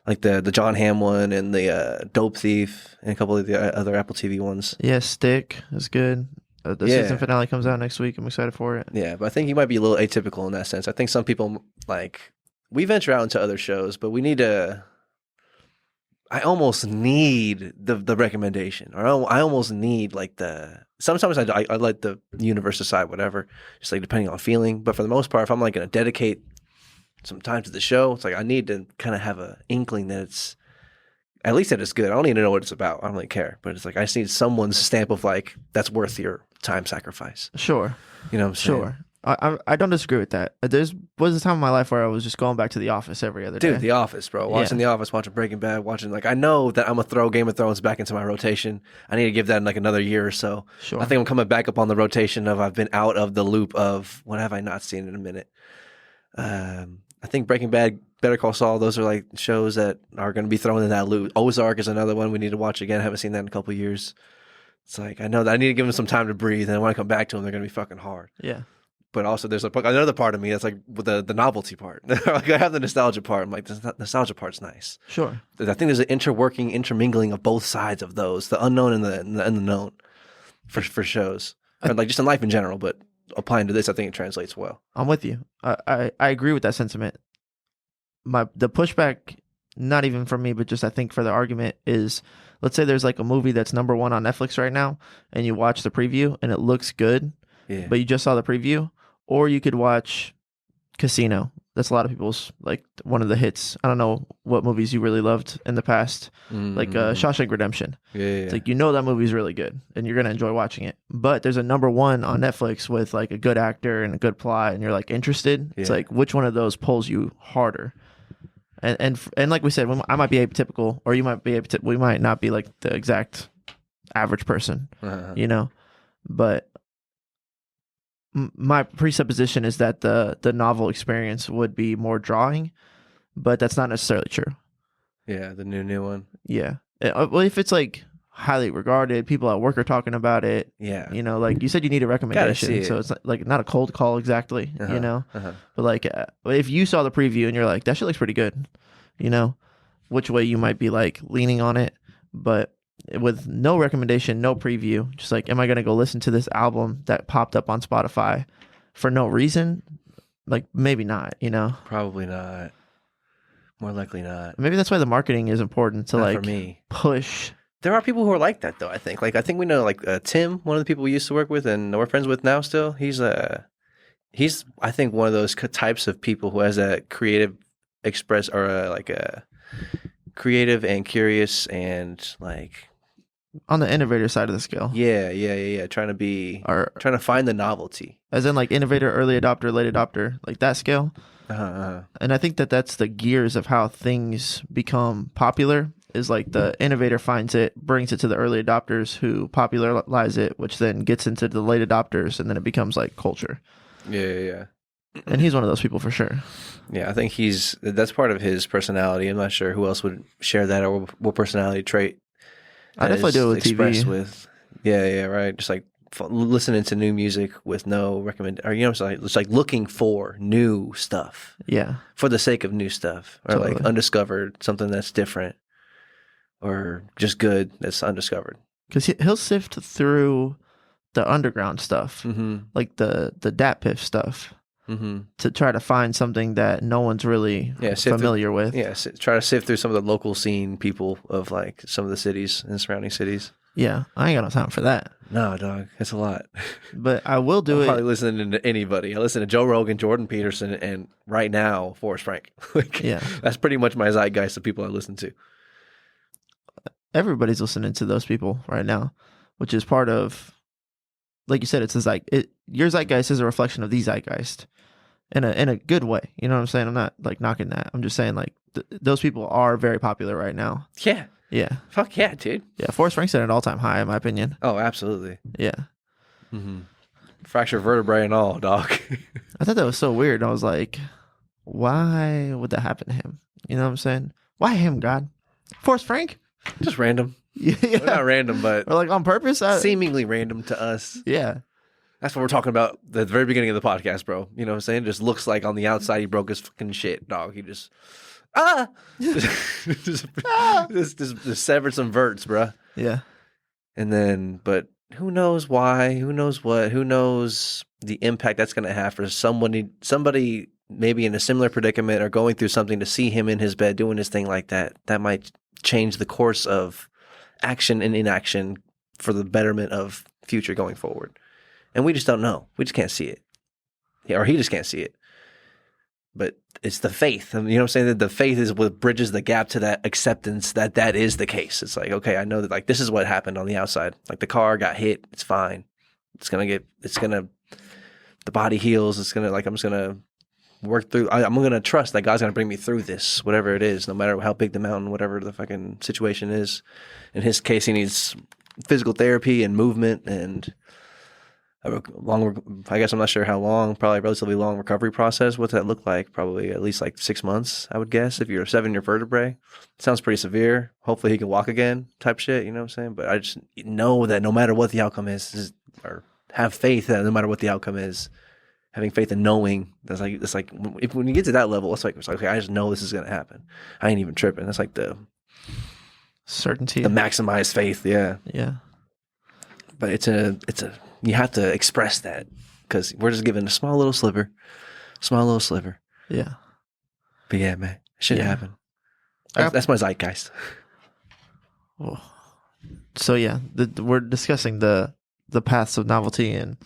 like the John Hamm one and the Dope Thief and a couple of the other Apple TV ones. Yeah, Stick is good. The season finale comes out next week. I'm excited for it. Yeah, but I think you might be a little atypical in that sense. I think some people like we venture out into other shows, but we need to. I almost need the recommendation, or I almost need like sometimes I let the universe decide whatever, just like depending on feeling. But for the most part, if I'm like going to dedicate some time to the show, it's like I need to kind of have an inkling that it's at least that it's good. I don't need to know what it's about. I don't really care, but it's like I just need someone's stamp of like that's worth your time sacrifice. Sure, you know what I'm saying? Sure. I don't disagree with that. Was a time in my life where I was just going back to The Office every other day. Dude, The Office, bro. Watching The Office, watching Breaking Bad, watching I know that I'm gonna throw Game of Thrones back into my rotation. I need to give that in another year or so. Sure. I think I'm coming back up on the rotation of I've been out of the loop of what have I not seen in a minute. I think Breaking Bad, Better Call Saul, those are shows that are going to be thrown in that loop. Ozark is another one we need to watch again. I haven't seen that in a couple of years. It's I know that I need to give them some time to breathe, and when I come back to them, they're going to be fucking hard. Yeah. But also, there's another part of me that's with the novelty part. I have the nostalgia part. I'm the nostalgia part's nice. Sure. I think there's an intermingling of both sides of those, the unknown and the known, for shows, or just in life in general. But applying to this, I think it translates well. I'm with you. I agree with that sentiment. The pushback, not even from me, but just I think for the argument is, let's say there's a movie that's number 1 on Netflix right now, and you watch the preview and it looks good, but you just saw the preview. Or you could watch Casino. That's a lot of people's one of the hits. I don't know what movies you really loved in the past, Shawshank Redemption. Yeah. It's that movie's really good and you're gonna enjoy watching it. But there's a number 1 on Netflix with a good actor and a good plot, and you're interested. Yeah. It's which one of those pulls you harder? And like we said, I might be atypical, or you might be atypical. We might not be the exact average person, But my presupposition is that the novel experience would be more drawing, but that's not necessarily true. Yeah, the new one. Yeah. Well, if it's highly regarded, people at work are talking about it. Yeah. You said you need a recommendation, so it's not a cold call exactly. But if you saw the preview and you're that shit looks pretty good, which way you might be leaning on it, but with no recommendation, no preview, just am I going to go listen to this album that popped up on Spotify for no reason? Maybe not, Probably not. More likely not. Maybe that's why the marketing is important to not for me. Push. There are people who are like that though, I think. I think we know Tim, one of the people we used to work with and we're friends with now still. He's I think one of those types of people who has a creative express or a creative and curious and on the innovator side of the scale. Yeah. Trying to find the novelty. As in innovator, early adopter, late adopter, that scale. And I think that's the gears of how things become popular is the innovator finds it, brings it to the early adopters who popularize it, which then gets into the late adopters, and then it becomes culture. Yeah. And he's one of those people for sure. Yeah, I think that's part of his personality. I'm not sure who else would share that or what personality trait. I definitely do it with TV. With, yeah, right. Just listening to new music with no recommend, or it's looking for new stuff. Yeah, for the sake of new stuff, or totally. Undiscovered, something that's different, or just good that's undiscovered. Because he'll sift through the underground stuff, the Dat Piff stuff, to try to find something that no one's really familiar with. Yeah, try to sift through some of the local scene people of some of the cities and surrounding cities. Yeah, I ain't got no time for that. No, dog, it's a lot. But I will do I'm it. Probably listening to anybody. I listen to Joe Rogan, Jordan Peterson, and right now Forrest Frank. That's pretty much my zeitgeist of people I listen to. Everybody's listening to those people right now, which is part of, like you said, it's your zeitgeist is a reflection of the zeitgeist in a good way. You know what I'm saying? I'm not knocking that. I'm just saying those people are very popular right now. Yeah. Yeah. Fuck yeah, dude. Yeah. Forrest Frank's at an all-time high, in my opinion. Oh, absolutely. Yeah. Fractured vertebrae and all, dog. I thought that was so weird. I was why would that happen to him? You know what I'm saying? Why him, God? Forrest Frank? Just random. Yeah. Well, not random, but or on purpose? Seemingly random to us. Yeah. That's what we're talking about at the very beginning of the podcast, bro. You know what I'm saying? Just looks like on the outside he broke his fucking shit, dog. He just just severed some verts, bro. Yeah. And then, but who knows why? Who knows what? Who knows the impact that's going to have for somebody maybe in a similar predicament or going through something to see him in his bed doing his thing like that. That might change the course of action and inaction for the betterment of future going forward. And we just don't know. We just can't see it. Or he just can't see it. But it's the faith. You know what I'm saying? That the faith is what bridges the gap to that acceptance that is the case. It's okay, I know that this is what happened on the outside. The car got hit. It's fine. The the body heals. It's gonna I'm just gonna work through. I'm gonna trust that God's gonna bring me through this, whatever it is, no matter how big the mountain, whatever the fucking situation is. In his case, he needs physical therapy and movement and a long. I guess I'm not sure how long. Probably a relatively long recovery process. What's that look like? Probably at least like 6 months, I would guess. If you're severing your vertebrae, sounds pretty severe. Hopefully, he can walk again, type shit. You know what I'm saying? But I just know that no matter what the outcome is or have faith that no matter what the outcome is. Having faith in knowing that's like it's like when you get to that level, it's like okay, I just know this is gonna happen. I ain't even tripping. That's like the certainty, the maximized faith. Yeah. But it's a you have to express that because we're just given a small little sliver. Yeah. But yeah, man, it shouldn't happen. That's my zeitgeist. Oh. So yeah, we're discussing the paths of novelty and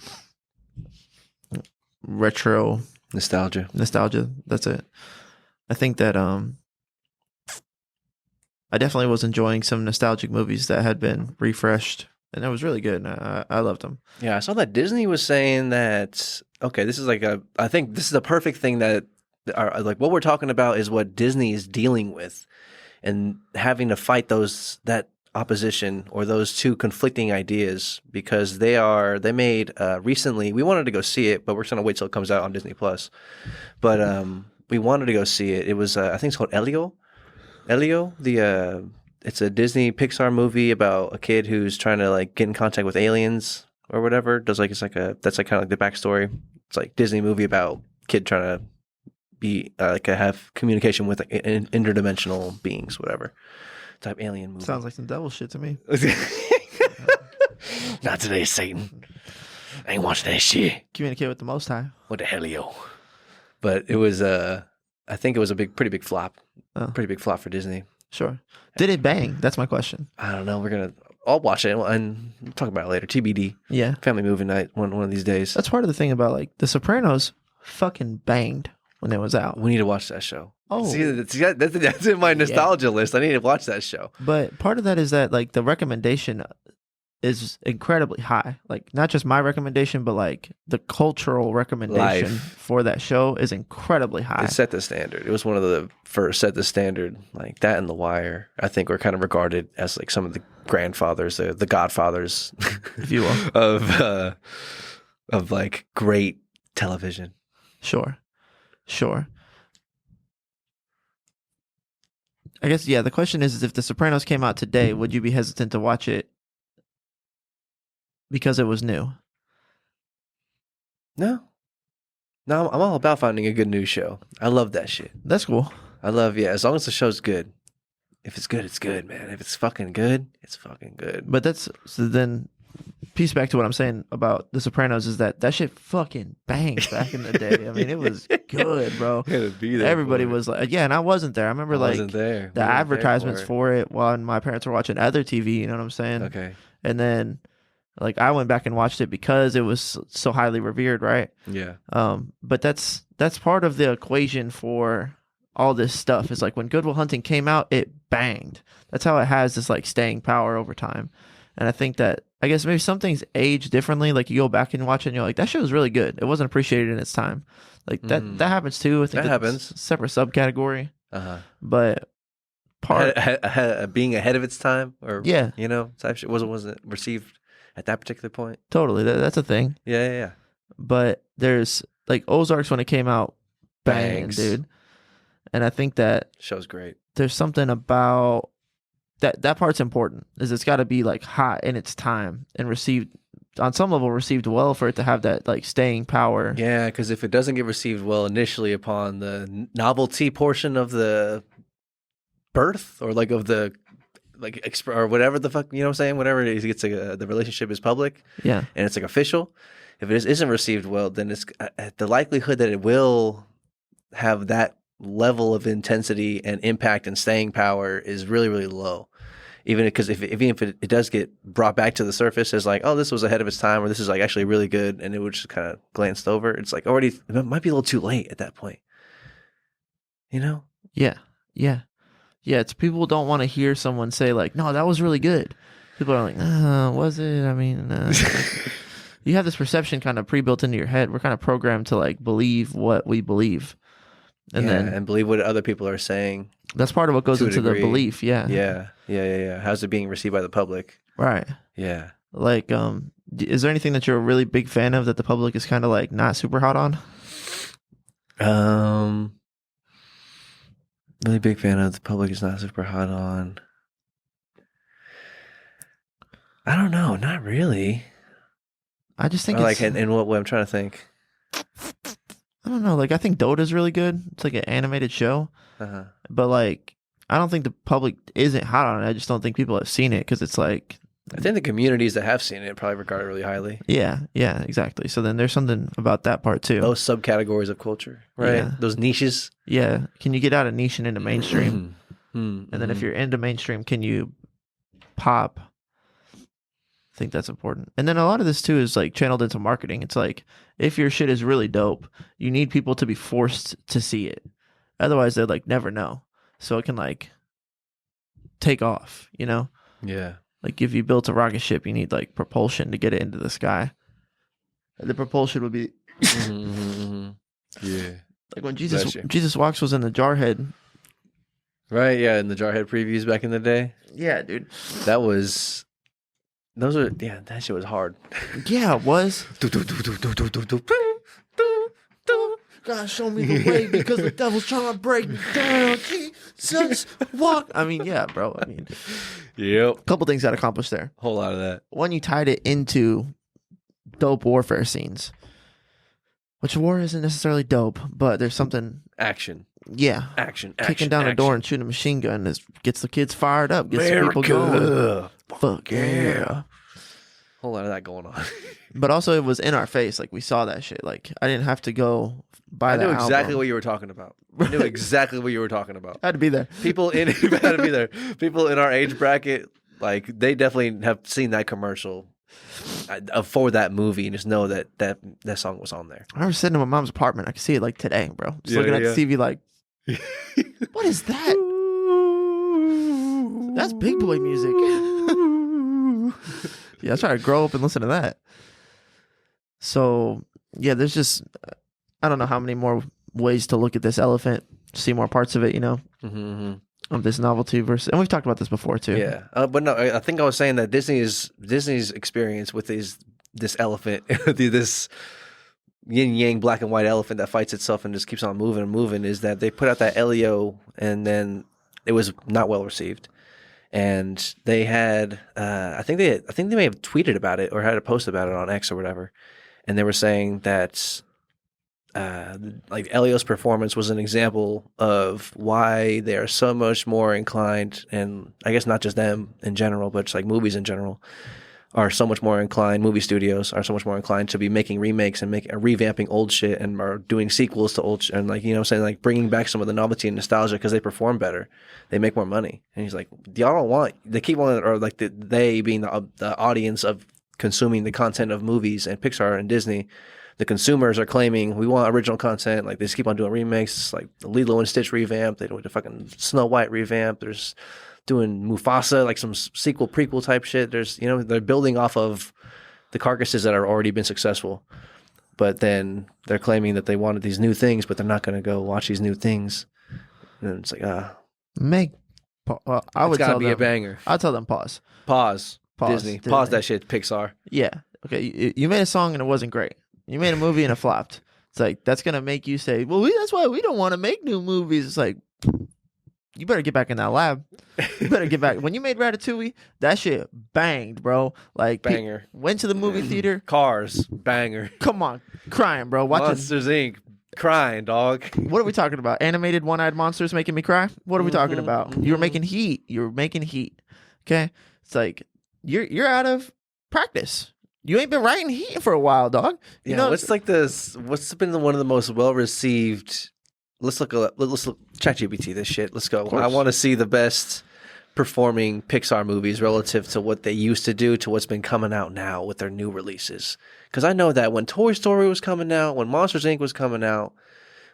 retro nostalgia. That's it. I think that I definitely was enjoying some nostalgic movies that had been refreshed, and it was really good. And I loved them. Yeah, I saw that Disney was saying that. Okay, this is I think this is the perfect thing that like what we're talking about is what Disney is dealing with, and having to fight that opposition or those two conflicting ideas because they made recently. We wanted to go see it, but we're going to wait till it comes out on Disney Plus. But we wanted to go see it. It was I think it's called Elio. It's a Disney Pixar movie about a kid who's trying to like get in contact with aliens or whatever. That's kind of like the backstory. It's like Disney movie about kid trying to be have communication with interdimensional beings, whatever. Type alien movie. Sounds like some devil shit to me. Not today, Satan. I ain't watching that shit. Communicate with the Most High. What the hell, yo? But it was, I think it was a pretty big flop. Pretty big flop for Disney. Sure. Did it bang? That's my question. I don't know. I'll watch it and we'll talk about it later. TBD. Yeah. Family movie night one of these days. That's part of the thing about like The Sopranos fucking banged when it was out. We need to watch that show. Oh, see, that's in my nostalgia list. I need to watch that show. But part of that is that like the recommendation is incredibly high. Like not just my recommendation, but like the cultural recommendation for that show is incredibly high. It set the standard. It was one of the first set the standard. Like that and The Wire, I think, were kind of regarded as like some of the grandfathers, the godfathers, if you will, of like great television. Sure. I guess, yeah, the question is if The Sopranos came out today, would you be hesitant to watch it because it was new? No, I'm all about finding a good new show. I love that shit. That's cool. As long as the show's good. If it's good, it's good, man. If it's fucking good, it's fucking good. But so then piece back to what I'm saying about The Sopranos is that shit fucking banged back in the day. I mean, it was good, bro. Everybody was like, yeah, and I wasn't there. I remember the advertisements for it while my parents were watching other TV, you know what I'm saying? Okay. And then like I went back and watched it because it was so highly revered, right? Yeah. But that's part of the equation for all this stuff is like when Good Will Hunting came out, it banged. That's how it has this like staying power over time. And I think that, I guess maybe some things age differently. Like you go back and watch it and you're like, that show was really good. It wasn't appreciated in its time. Like that happens too. I think that happens. A separate subcategory. Uh-huh. But being ahead of its time or, yeah, you know, type shit wasn't received at that particular point. Totally. That's a thing. Yeah. But there's like Ozarks when it came out, bangs, dude. And I think that show's great. There's something about that part's important, is it's got to be like hot in its time and received on some level well for it to have that like staying power. Yeah, because if it doesn't get received well initially upon the novelty portion of the birth or like of the like or whatever the fuck, you know what I'm saying, whatever it is, gets like the relationship is public, yeah, and it's like official. If it isn't received well, then it's the likelihood that it will have that level of intensity and impact and staying power is really, really low. Even because even if it does get brought back to the surface as like, oh, this was ahead of its time, or this is like actually really good, and it was just kind of glanced over, it's like already, it might be a little too late at that point. You know? Yeah. It's people don't want to hear someone say like, no, that was really good. People are like, was it? I mean, you have this perception kind of pre-built into your head. We're kind of programmed to like believe what we believe, and and believe what other people are saying. That's part of what goes into the belief. Yeah. How's it being received by the public? Right. Yeah. Like, is there anything that you're a really big fan of that the public is kind of like not super hot on? Really big fan of the public is not super hot on. I don't know, not really. I just think like in what way? I'm trying to think. I don't know. Like, I think Dota's really good. It's like an animated show, but like, I don't think the public isn't hot on it. I just don't think people have seen it because it's like. I think the communities that have seen it probably regard it really highly. Yeah, exactly. So then there's something about that part too. Those subcategories of culture, right? Yeah. Those niches. Yeah. Can you get out of niche and into mainstream? And then if you're into mainstream, can you pop? I think that's important. And then a lot of this too is like channeled into marketing. It's like, if your shit is really dope, you need people to be forced to see it. Otherwise they'd like never know. So it can like take off, you know? Yeah. Like if you built a rocket ship, you need like propulsion to get it into the sky. And the propulsion would be yeah. Like when Jesus Walks was in the Jarhead. Right, yeah, in the Jarhead previews back in the day. Yeah, dude. That shit was hard. Yeah, it was. God, show me the way because the devil's trying to break me down. Jesus, walk. I mean, yeah, bro. I mean, yep. A couple things got accomplished there. A whole lot of that. One, you tied it into dope warfare scenes, which war isn't necessarily dope, but there's something. Action. Yeah. Action. Kicking down a door and shooting a machine gun gets the kids fired up, gets the people going. Fuck yeah. Whole lot of that going on. But also it was in our face. Like we saw that shit. Like I didn't have to go buy that album. I knew exactly what you were talking about. I knew exactly what you were talking about. I had to be there. People in had to be there. People in our age bracket, like they definitely have seen that commercial for that movie and just know that song was on there. I remember sitting in my mom's apartment. I could see it like today, bro. Just looking at the TV like, what is that? That's big boy music. Yeah, I try to grow up and listen to that. So, yeah, there's just, I don't know how many more ways to look at this elephant, see more parts of it, you know, of this novelty versus, and we've talked about this before too. Yeah, but no, I think I was saying that Disney's experience with this elephant, this yin yang black and white elephant that fights itself and just keeps on moving and moving, is that they put out that LEO and then it was not well received. And they had, I think they may have tweeted about it or had a post about it on X or whatever, and they were saying that, like Elio's performance was an example of why they are so much more inclined, and I guess not just them in general, but just like movies in general, are so much more inclined. Movie studios are so much more inclined to be making remakes and revamping old shit and are doing sequels to old shit and like, you know what I'm saying, like bringing back some of the novelty and nostalgia because they perform better. They make more money. And he's like, y'all don't want, they keep on, or like they being the audience of consuming the content of movies and Pixar and Disney, the consumers are claiming we want original content. Like they just keep on doing remakes, like the Lilo and Stitch revamp. They do the fucking Snow White revamp. There's doing Mufasa, like some sequel prequel type shit. There's, you know, they're building off of the carcasses that have already been successful, but then they're claiming that they wanted these new things, but they're not going to go watch these new things. And it's like, I would tell them, a banger. I'll tell them pause. Disney. Pause that shit, Pixar. Yeah. Okay. You made a song and it wasn't great. You made a movie and it flopped. It's like, that's going to make you say, well, that's why we don't want to make new movies. It's like, you better get back in that lab. You better get back. When you made Ratatouille, that shit banged, bro. Like, banger. Went to the movie theater. Cars, banger. Come on, crying, bro. Watching Monsters Inc. Crying, dog. What are we talking about? Animated one-eyed monsters making me cry? What are we talking about? You were making heat. Okay, it's like you're out of practice. You ain't been writing heat for a while, dog. You know, what's like this? What's been one of the most well-received? Let's look ChatGPT this shit. Let's go. I want to see the best performing Pixar movies relative to what they used to do to what's been coming out now with their new releases. Because I know that when Toy Story was coming out, when Monsters Inc. was coming out,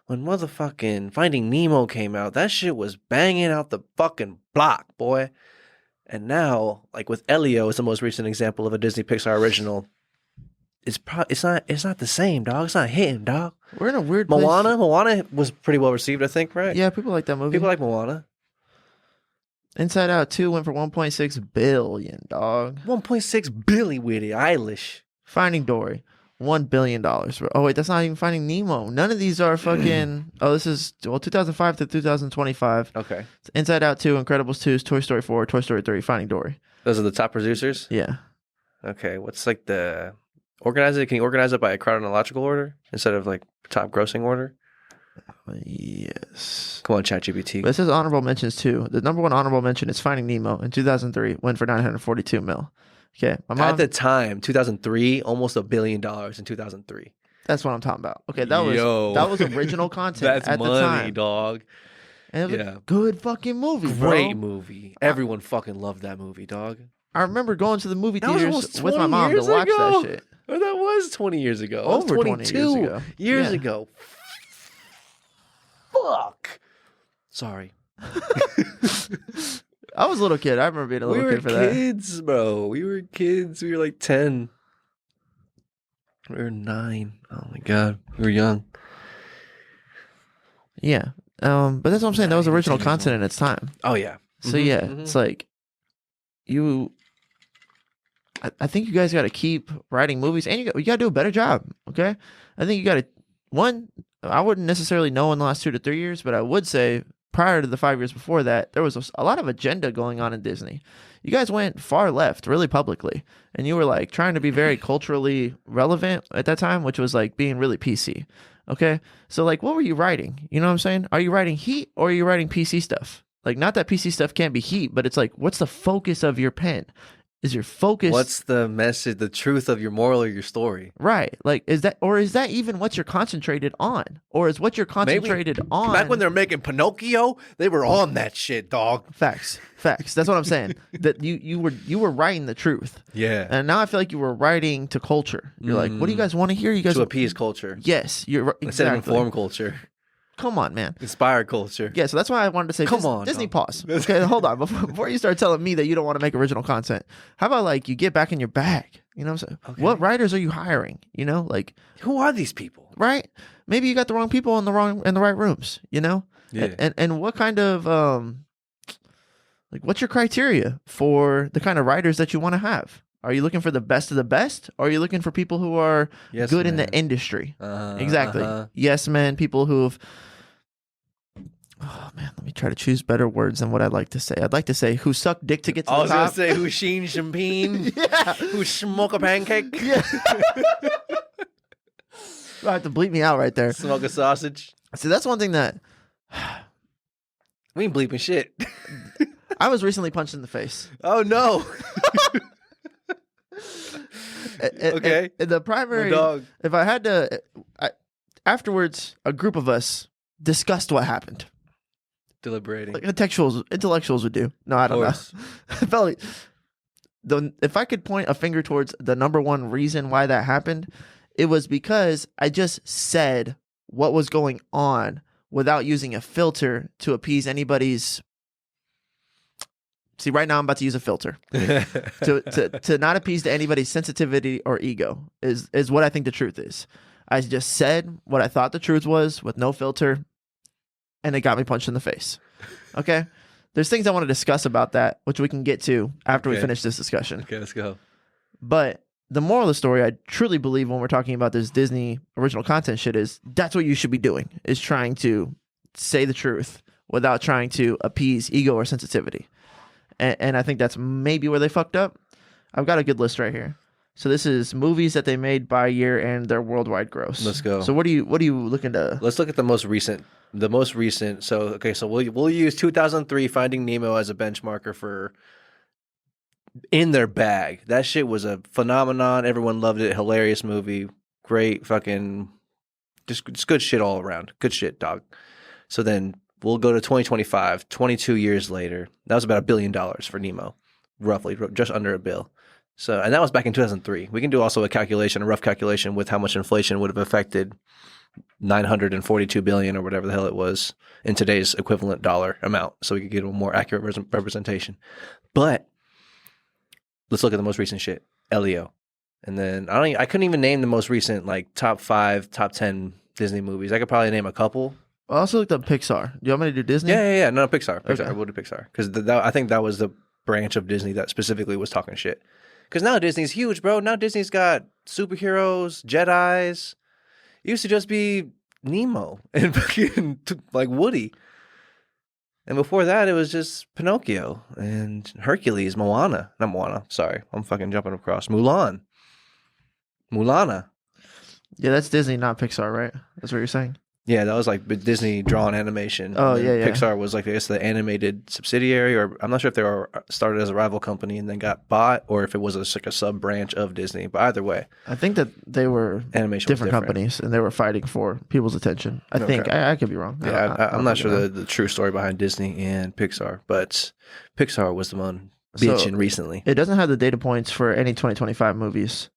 when motherfucking Finding Nemo came out, that shit was banging out the fucking block, boy. And now, like with Elio, is the most recent example of a Disney Pixar original. it's not the same, dog. It's not hitting, dog. We're in a weird place. Moana was pretty well received, I think, right? Yeah, people like that movie. People like Moana. Inside Out 2 went for $1.6 billion, dog. 1.6 billion with it. Eilish. Finding Dory, $1 billion. Oh, wait, that's not even Finding Nemo. None of these are fucking... this is 2005 to 2025. Okay. Inside Out 2, Incredibles 2, Toy Story 4, Toy Story 3, Finding Dory. Those are the top producers? Yeah. Okay, what's like the... Organize it? Can you organize it by a chronological order instead of like top grossing order? Yes. Come on, ChatGPT. But it says honorable mentions too. The number one honorable mention is Finding Nemo in 2003, went for $942 million. Okay, my mom, at the time, 2003, almost $1 billion in 2003. That's what I'm talking about. Okay, that was original content that's at money, the time, dog. And it was a good fucking movie, Great bro. movie. Everyone fucking loved that movie, dog. I remember going to the movie That was theaters almost with my mom to 20 watch years ago. that shit. Oh, that was 20 years ago. Over 22 years Yeah. ago. Fuck. Sorry. I was a little kid. I remember being a little kid for that. We were kids, bro. We were kids. We were like 10. We were 9. Oh my God. We were young. Yeah. But that's what I'm saying. That was original content in its time. Oh, yeah. So yeah, it's like I think you guys got to keep writing movies, and you got to do a better job. Okay, I think you got to I wouldn't necessarily know in the last 2 to 3 years, but I would say prior to the 5 years before that, there was a lot of agenda going on in Disney. You guys went far left, really publicly, and you were like trying to be very culturally relevant at that time, which was like being really PC. Okay, so like, what were you writing? You know what I'm saying? Are you writing heat or are you writing PC stuff? Like, not that PC stuff can't be heat, but it's like, what's the focus of your pen? Is your focus... What's the message, the truth of your moral or your story? Right. Like, is that even what you're concentrated on? Or is what you're concentrated on... Back when they were making Pinocchio, they were on that shit, dog. Facts. That's what I'm saying. That you were writing the truth. Yeah. And now I feel like you were writing to culture. You're like, what do you guys want to hear? You guys to appease culture. Yes. You're exactly. Instead of inform culture. Come on, man. Inspire culture. Yeah, so that's why I wanted to say, Come on, Disney, dog. pause. Okay, hold on. Before you start telling me that you don't want to make original content, how about like you get back in your bag? You know what I'm saying? Okay. What writers are you hiring? You know, like who are these people? Right? Maybe you got the wrong people in the right rooms. You know? Yeah. And what kind of like what's your criteria for the kind of writers that you want to have? Are you looking for the best of the best? Or are you looking for people who are good in the industry? Exactly. Yes, men. People who've... Oh, man, let me try to choose better words than what I'd like to say. I'd like to say who suck dick to get to the top. I was going to say who sheen champagne. Yeah. Who smoke a pancake. Yeah. You'll have to bleep me out right there. Smoke a sausage. See, that's one thing that... We ain't bleeping shit. I was recently punched in the face. Oh, no. Okay. And the primary... dog. If I had to... afterwards, a group of us discussed what happened. Deliberating. Like intellectuals would do. No, I don't know. I felt like if I could point a finger towards the number one reason why that happened, it was because I just said what was going on without using a filter to appease anybody's... See, right now I'm about to use a filter to not appease to anybody's sensitivity or ego is what I think the truth is. I just said what I thought the truth was with no filter, and it got me punched in the face. Okay? There's things I want to discuss about that, which we can get to after we finish this discussion. Okay, let's go. But the moral of the story, I truly believe when we're talking about this Disney original content shit is that's what you should be doing, is trying to say the truth without trying to appease ego or sensitivity. And I think that's maybe where they fucked up. I've got a good list right here. So this is movies that they made by year and their worldwide gross. Let's go. So what are you looking to? Let's look at the most recent. So we'll use 2003 Finding Nemo as a benchmarker for in their bag. That shit was a phenomenon. Everyone loved it. Hilarious movie. Great fucking just good shit all around. Good shit, dog. So then we'll go to 2025, 22 years later. That was about $1 billion for Nemo, roughly, just under $1 billion. So, and that was back in 2003. We can do also a rough calculation with how much inflation would have affected 942 billion or whatever the hell it was in today's equivalent dollar amount, so we could get a more accurate representation. But let's look at the most recent shit. Elio. And then I couldn't even name the most recent like top 5, top 10 Disney movies. I could probably name a couple. I also looked up Pixar. Do you want me to do Disney? Yeah. No, Pixar. Okay. We'll do Pixar because I think that was the branch of Disney that specifically was talking shit. Because now Disney's huge, bro. Now Disney's got superheroes, Jedis. It used to just be Nemo and fucking like Woody. And before that, it was just Pinocchio and Hercules, Moana. Not Moana. Sorry, I'm fucking jumping across. Mulana. Yeah, that's Disney, not Pixar, right? That's what you're saying? Yeah, that was like Disney drawn animation. Oh, and then yeah. Pixar was like, I guess, the animated subsidiary, or I'm not sure if they were started as a rival company and then got bought, or if it was like a sub branch of Disney. But either way, I think that they were animation different companies and they were fighting for people's attention. I think. I could be wrong. Yeah, I'm not sure the true story behind Disney and Pixar, but Pixar was the one bitching recently. It doesn't have the data points for any 2025 movies.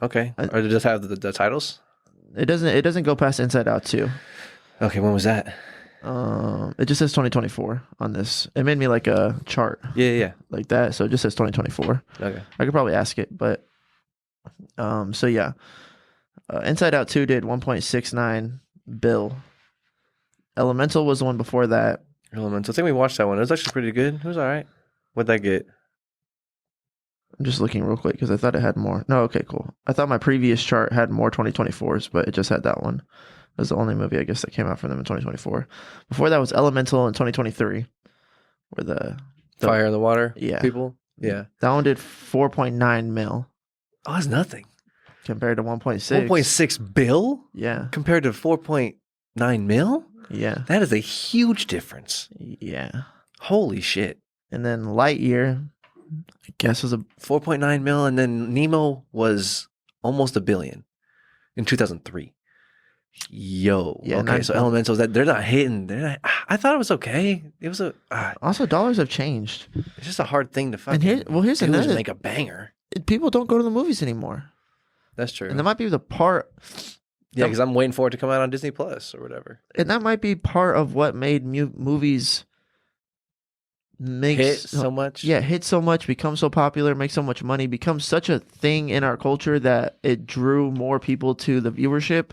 Okay, or does it just have the titles? It doesn't go past Inside Out 2. Okay, when was that? It just says 2024 on this. It made me like a chart. Yeah. Like that. So it just says 2024. Okay. I could probably ask it, but so yeah. Inside Out 2 did 1.69 bill. Elemental was the one before that. Elemental. I think we watched that one. It was actually pretty good. It was all right. What'd that get? I'm just looking real quick because I thought it had more. No, okay, cool. I thought my previous chart had more 2024s, but it just had that one. It was the only movie, I guess, that came out from them in 2024. Before that was Elemental in 2023, where the Fire in the Water yeah. people? Yeah. That one did 4.9 mil. Oh, that's nothing. Compared to 1.6. 1.6 bill? Yeah. Compared to 4.9 mil? Yeah. That is a huge difference. Yeah. Holy shit. And then Lightyear, I guess, was a 4.9 mil, and then Nemo was almost $1 billion in 2003. Yo, yeah, okay, so Elementals, that they're not hitting. I thought it was okay. It was also dollars have changed. It's just a hard thing to fucking. And here's another. Make a banger. People don't go to the movies anymore. That's true. And that might be the part. Yeah, because I'm waiting for it to come out on Disney Plus or whatever. And that might be part of what made movies hit so much. Yeah, hit so much, become so popular, make so much money, become such a thing in our culture that it drew more people to the viewership.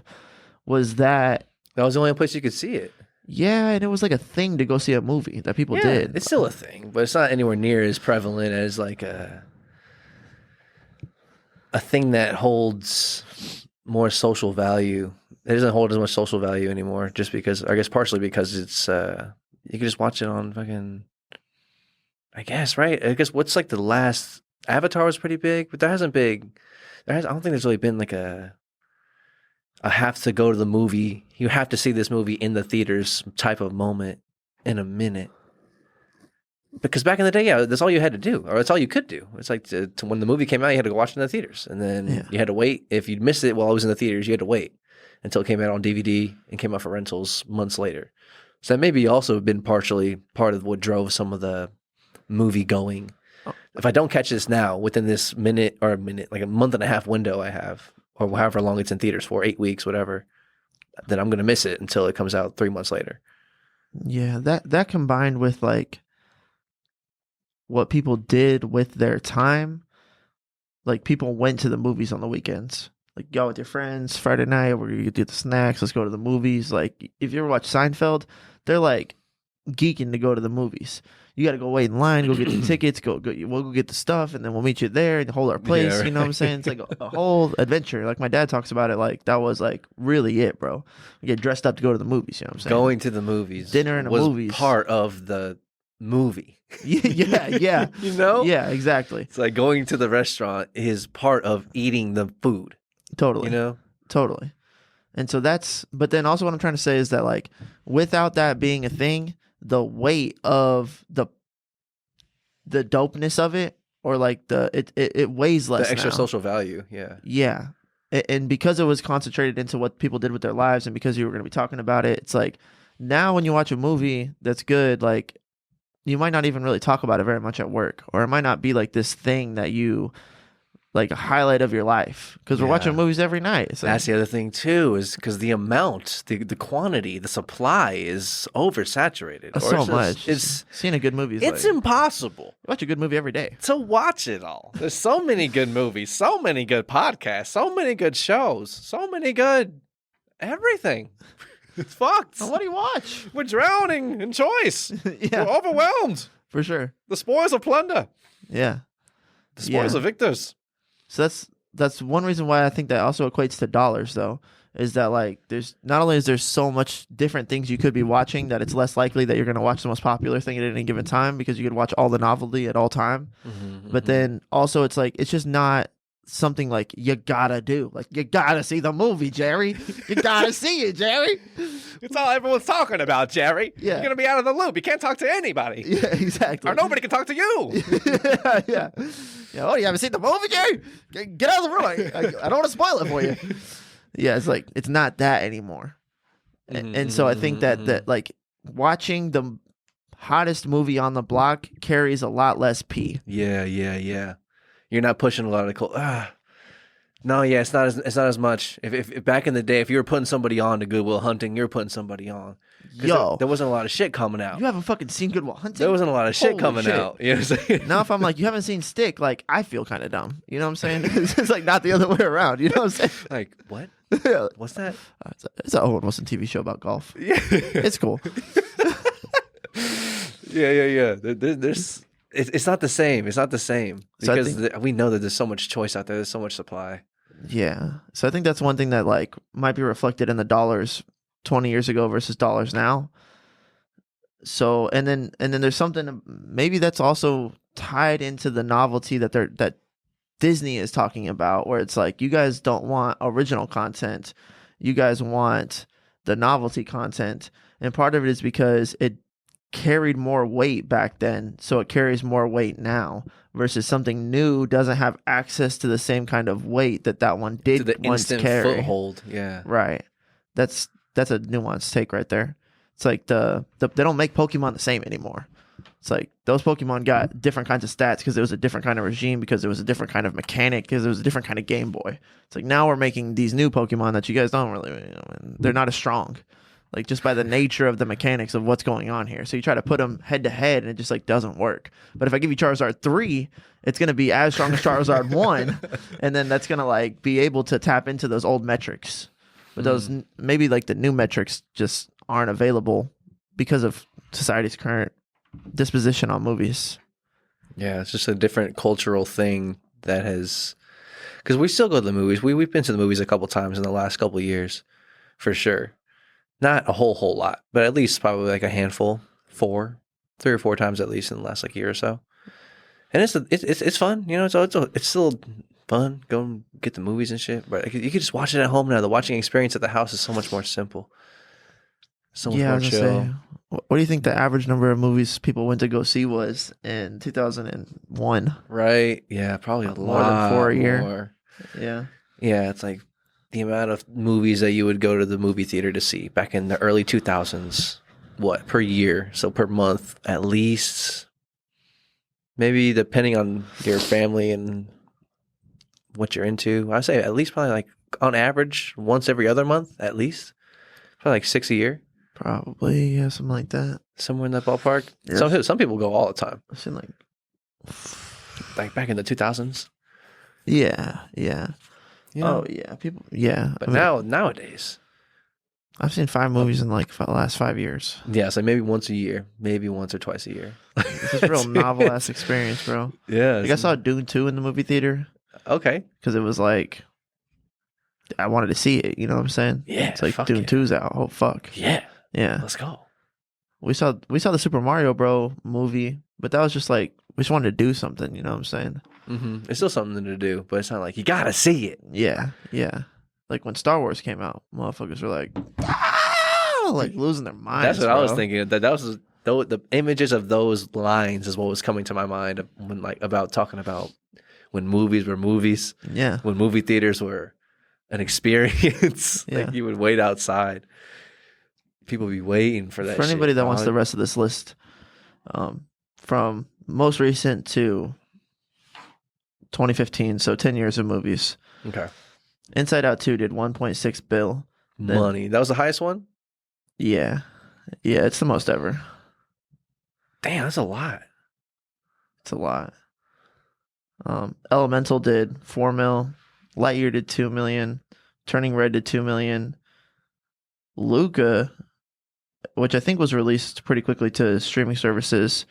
Was that was the only place you could see it. Yeah, and it was like a thing to go see a movie that people did. It's still a thing, but it's not anywhere near as prevalent as like a thing that holds more social value. It doesn't hold as much social value anymore, just because, I guess partially because it's you can just watch it on fucking, I guess, right? I guess what's like the last Avatar was pretty big, but I don't think there's really been like a have to go to the movie. You have to see this movie in the theaters type of moment in a minute. Because back in the day, yeah, that's all you had to do, or that's all you could do. It's like to when the movie came out, you had to go watch it in the theaters, and then you had to wait. If you'd missed it while it was in the theaters, you had to wait until it came out on DVD and came out for rentals months later. So that maybe also been partially part of what drove some of the movie going. If I don't catch this now within this minute, like a month and a half window I have, or however long it's in theaters for, 8 weeks, whatever, then I'm going to miss it until it comes out 3 months later. Yeah, that combined with like what people did with their time, like people went to the movies on the weekends. Like, go with your friends, Friday night, we're going to get the snacks, let's go to the movies. Like, if you ever watch Seinfeld, they're like geeking to go to the movies. You got to go wait in line, go get the tickets, we'll go get the stuff, and then we'll meet you there and hold our place. Yeah, right. You know what I'm saying? It's like a whole adventure. Like my dad talks about it, like that was like really it, bro. You get dressed up to go to the movies. You know what I'm saying? Going to the movies, dinner and the movies, part of the movie. yeah. You know? Yeah, exactly. It's like going to the restaurant is part of eating the food. Totally. You know? Totally. And so but then also what I'm trying to say is that like without that being a thing, the weight of the dopeness of it, or like it weighs less. The extra now. Social value, yeah. Yeah. And because it was concentrated into what people did with their lives, and because you were going to be talking about it, it's like now when you watch a movie that's good, like you might not even really talk about it very much at work, or it might not be like this thing that you like a highlight of your life because we're watching movies every night. It's like, that's the other thing too, is because the amount, the quantity, the supply is oversaturated. so much. It's seeing a good movie. It's impossible. Watch a good movie every day to watch it all. There's so many good movies, so many good podcasts, so many good shows, so many good everything. It's fucked. Well, what do you watch? We're drowning in choice. Yeah. We're overwhelmed. For sure. The spoils of plunder. Yeah. The spoils of victors. So that's one reason why I think that also equates to dollars, though, is that like there's not only is there so much different things you could be watching that it's less likely that you're going to watch the most popular thing at any given time because you could watch all the novelty at all time. But then also it's like it's just not something like you gotta do. Like you gotta see the movie, Jerry. You gotta see it, Jerry. It's all everyone's talking about, Jerry. Yeah. You're gonna be out of the loop. You can't talk to anybody. Yeah, exactly. Or nobody can talk to you. Yeah. Oh, you haven't seen the movie, Jerry? Get out of the room. I don't want to spoil it for you. Yeah, it's like it's not that anymore. And so I think that like watching the hottest movie on the block carries a lot less pee. Yeah. You're not pushing a lot of No, yeah, it's not as much. If back in the day, if you were putting somebody on to Good Will Hunting, you were putting somebody on. There wasn't a lot of shit coming out. You haven't fucking seen Good Will Hunting? There wasn't a lot of shit coming out. You know what I'm saying? Now if I'm like, you haven't seen Stick, like I feel kind of dumb. You know what I'm saying? It's like not the other way around. You know what I'm saying? Like what? What's that? It's an Owen Wilson TV show about golf. Yeah, it's cool. Yeah. There's. It's not the same. It's not the same because we know that there's so much choice out there. There's so much supply. Yeah. So I think that's one thing that like might be reflected in the dollars 20 years ago versus dollars now. So and then there's something maybe that's also tied into the novelty that Disney is talking about, where it's like you guys don't want original content, you guys want the novelty content, and part of it is because it carried more weight back then, so it carries more weight now versus something new doesn't have access to the same kind of weight that one did to the once instant carry. Foothold. Yeah, right. That's a nuanced take right there. It's like they don't make Pokemon the same anymore. It's like those Pokemon got different kinds of stats because it was a different kind of regime, because it was a different kind of mechanic, because it was a different kind of Game Boy. It's like now we're making these new Pokemon that you guys don't really, and they're not as strong. Like just by the nature of the mechanics of what's going on here. So you try to put them head to head and it just like doesn't work. But if I give you Charizard 3, it's going to be as strong as Charizard 1. And then that's going to like be able to tap into those old metrics. But those maybe like the new metrics just aren't available because of society's current disposition on movies. Yeah, it's just a different cultural thing that has, because we still go to the movies. We've been to the movies a couple times in the last couple of years, for sure. Not a whole lot, but at least probably like a handful, 3 or 4 times at least in the last like year or so. And it's fun, you know. It's still fun. Go and get the movies and shit. But you can just watch it at home now. The watching experience at the house is so much more simple. So much more chill. Say, what do you think the average number of movies people went to go see was in 2001? Right. Yeah, probably a more lot than 4 a year. more. Yeah. Yeah, it's like the amount of movies that you would go to the movie theater to see back in the early 2000s. What, per year? So per month, at least. Maybe depending on your family and what you're into. I'd say at least probably like on average once every other month, at least. Probably like 6 a year. Probably, yeah, something like that. Somewhere in that ballpark. Yeah. Some people go all the time. I've seen like back in the 2000s. Yeah. You know? Oh yeah, people. Yeah, But nowadays, I've seen 5 movies in like the last 5 years. yeah, so maybe once a year, maybe once or twice a year. It's a real novel ass experience, bro. Yeah, Like I saw Dune 2 in the movie theater okay. because it was like I wanted to see it. You know what I'm saying? Yeah, It's like fuck Dune yeah. 2's out. Oh fuck. Yeah, Yeah. let's go. We saw the Super Mario Bro movie, but that was just like we just wanted to do something. You know what I'm saying? Mm-hmm. It's still something to do, but it's not like you gotta see it. Yeah. Like when Star Wars came out, motherfuckers were like, like losing their minds. That's what I was bro. thinking. That was the images of those lines is what was coming to my mind when about talking about when movies were movies. Yeah. When movie theaters were an experience. Yeah. Like you would wait outside. People be waiting for that. For anybody shit, that wants dog. the rest of this list, from most recent to 2015, so 10 years of movies. Okay. Inside Out 2 did 1.6 bill. Money. That was the highest one? Yeah. Yeah, it's the most ever. Damn, that's a lot. It's a lot. Elemental did 4 mil. Lightyear did 2 million. Turning Red did 2 million. Luca, which I think was released pretty quickly to streaming services,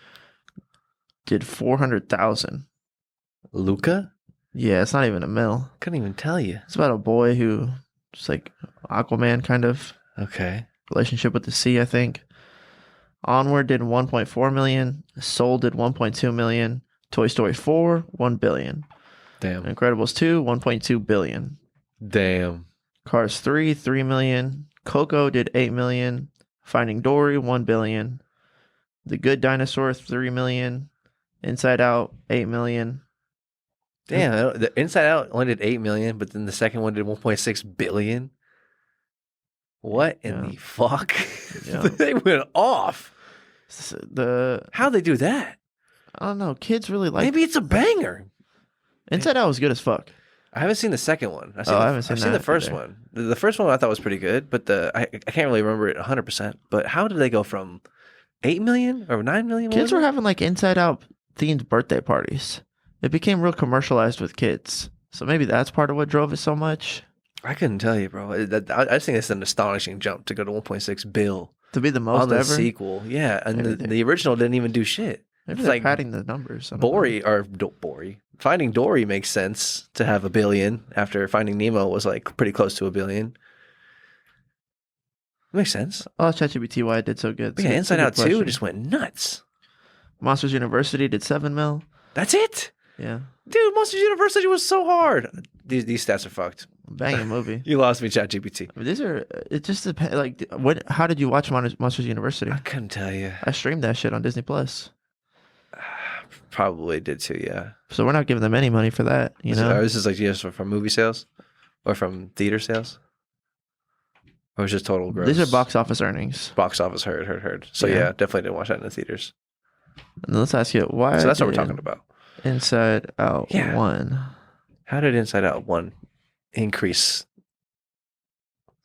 did 400,000. Luca? Yeah, it's not even a mil. Couldn't even tell you. It's about a boy who just like Aquaman kind of Okay. relationship with the sea, I think. Onward did 1.4 million. Soul did 1.2 million. Toy Story 4, 1 billion. Damn. Incredibles 2, 1.2 billion. Damn. Cars 3, 3 million. Coco did 8 million. Finding Dory, 1 billion. The Good Dinosaur, 3 million. Inside Out, 8 million. Damn. The Inside Out only did 8 million, but then the second one did 1.6 billion. What in the fuck? Yeah. They went off. How'd they do that? I don't know. Kids really like. Maybe it's a banger. Inside Out was good as fuck. I haven't seen the second one. I haven't seen I've seen the first either. one. The first one I thought was pretty good, but I can't really remember it 100%. But how did they go from 8 million or 9 million? Kids were having like Inside Out themed birthday parties. It became real commercialized with kids. So maybe that's part of what drove it so much. I couldn't tell you, bro. I just think it's an astonishing jump to go to 1.6 bill. To be the most on the ever? sequel. Yeah, and the original didn't even do shit. Maybe It's they're like padding the numbers. Bory. Finding Dory makes sense to have 1 billion after Finding Nemo was like pretty close to 1 billion. Makes sense. Oh, ChatGPT, why it did so good. But yeah, Inside Out 2 just went nuts. Monsters University did 7 mil. That's it? Yeah. Dude, Monsters University was so hard. These stats are fucked. Banging movie. You lost me, ChatGPT. I mean, it just depends. Like, how did you watch Monsters University? I couldn't tell you. I streamed that shit on Disney Plus. Probably did too, yeah. So we're not giving them any money for that, you know? This is like just from movie sales? Or from theater sales? Or was it just total gross? These are box office earnings. Box office, heard. So yeah, definitely didn't watch that in the theaters. And let's ask you, why So that's what we're talking about. Inside Out 1. How did Inside Out 1 increase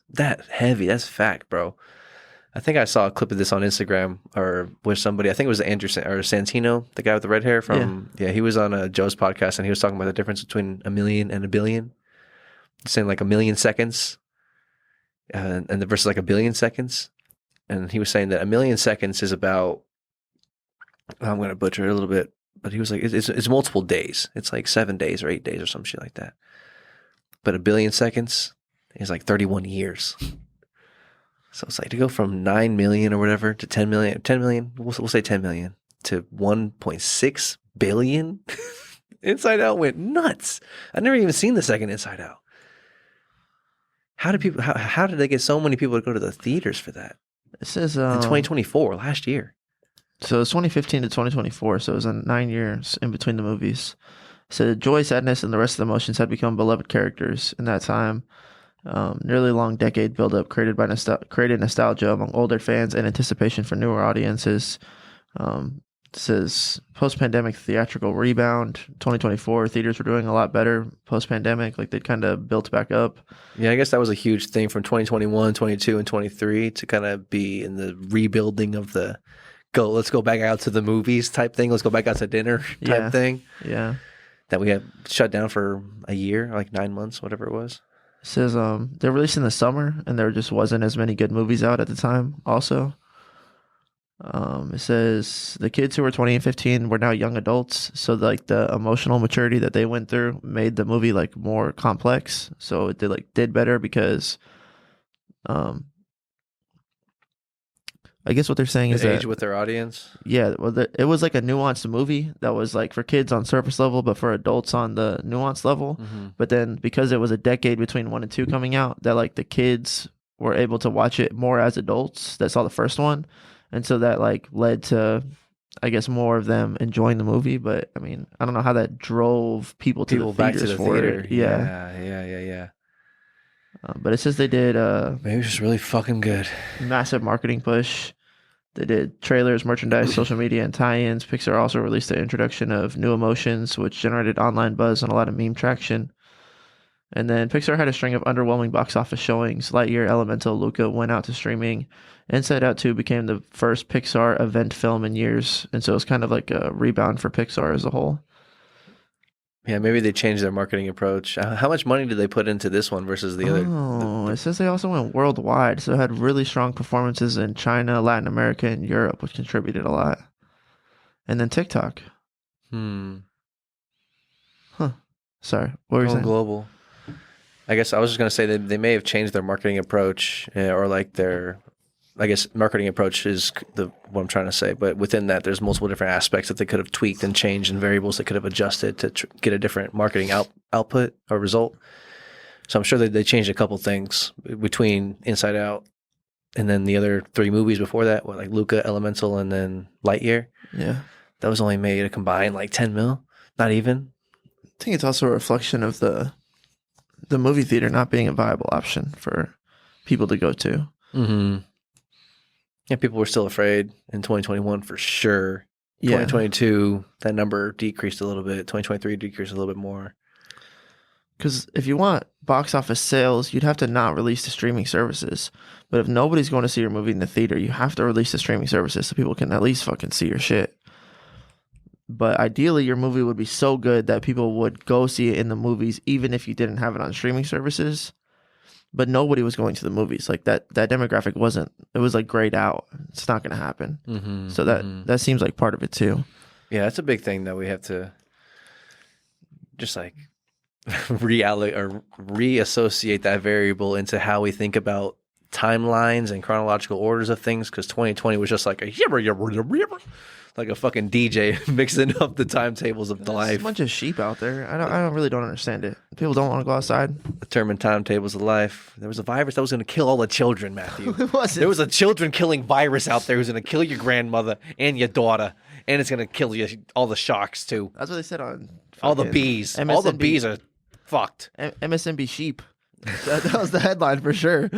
that heavy? That's fact, bro. I think I saw a clip of this on Instagram or with somebody. I think it was Andrew or Santino, the guy with the red hair from. Yeah, he was on Joe's podcast and he was talking about the difference between 1 million and 1 billion. Saying like 1 million seconds, and the versus like 1 billion seconds. And he was saying that 1 million seconds is about. I'm going to butcher it a little bit, but he was like, it's multiple days. It's like 7 days or 8 days or some shit like that. But 1 billion seconds is like 31 years. So it's like to go from 9 million or whatever to 10 million, we'll say 10 million to 1.6 billion. Inside Out went nuts. I've never even seen the second Inside Out. How did they get so many people to go to the theaters for that? It says in 2024, last year. So it's 2015 to 2024. So it was 9 years in between the movies. So joy, sadness, and the rest of the emotions had become beloved characters in that time. Nearly long decade buildup created nostalgia among older fans and anticipation for newer audiences. It says post-pandemic theatrical rebound. 2024 theaters were doing a lot better post-pandemic. Like they'd kind of built back up. Yeah, I guess that was a huge thing from 2021, 22, and 23 to kind of be in the rebuilding of the let's go back out to the movies type thing. Let's go back out to dinner type thing. Yeah. That we had shut down for a year, like 9 months, whatever it was. It says they're released in the summer and there just wasn't as many good movies out at the time also. It says the kids who were 20 and 15 were now young adults, so like the emotional maturity that they went through made the movie like more complex. So it did better because I guess what they're saying is age that with their audience. Yeah, well, it was like a nuanced movie that was like for kids on surface level, but for adults on the nuanced level. Mm-hmm. But then because it was a decade between 1 and 2 coming out, that like the kids were able to watch it more as adults that saw the first one, and so that like led to, I guess, more of them enjoying the movie. But I mean, I don't know how that drove people to the back to theaters the for theater. it. Yeah. But it says they did maybe it was just really fucking good. massive marketing push. They did trailers, merchandise, social media, and tie-ins. Pixar also released the introduction of New Emotions, which generated online buzz and a lot of meme traction. And then Pixar had a string of underwhelming box office showings. Lightyear, Elemental, Luca went out to streaming. Inside Out 2 became the first Pixar event film in years, and so it's kind of like a rebound for Pixar as a whole. Yeah, maybe they changed their marketing approach. How much money did they put into this one versus the other? Oh, it says they also went worldwide, so it had really strong performances in China, Latin America, and Europe, which contributed a lot. And then TikTok. Huh. Sorry, what were you saying? Global. I guess I was just going to say that they may have changed their marketing approach, or like their, I guess marketing approach is what I'm trying to say. But within that, there's multiple different aspects that they could have tweaked and changed, and variables that could have adjusted to get a different marketing output or result. So I'm sure that they changed a couple things between Inside Out and then the other 3 movies before that, like Luca, Elemental, and then Lightyear. Yeah. That was only made a combined like 10 mil, not even. I think it's also a reflection of the movie theater not being a viable option for people to go to. Mm-hmm. Yeah, people were still afraid in 2021 for sure. 2022, that number decreased a little bit. 2023 decreased a little bit more. Because if you want box office sales, you'd have to not release the streaming services. But if nobody's going to see your movie in the theater, you have to release the streaming services so people can at least fucking see your shit. But ideally, your movie would be so good that people would go see it in the movies, even if you didn't have it on streaming services. But nobody was going to the movies. Like that demographic wasn't. It was like grayed out. It's not going to happen. Mm-hmm, so that seems like part of it too. Yeah, that's a big thing that we have to just like reassociate that variable into how we think about timelines and chronological orders of things. Because 2020 was just like a like a fucking DJ mixing up the timetables of the life. There's a bunch of sheep out there. I don't understand it. People don't want to go outside. Determined timetables of life. There was a virus that was going to kill all the children, Matthew. It wasn't. There was a children killing virus out there who's going to kill your grandmother and your daughter, and it's going to kill you all the sharks too. That's what they said on all the bees. MSNB. All the bees are fucked. MSNB sheep. that was the headline for sure.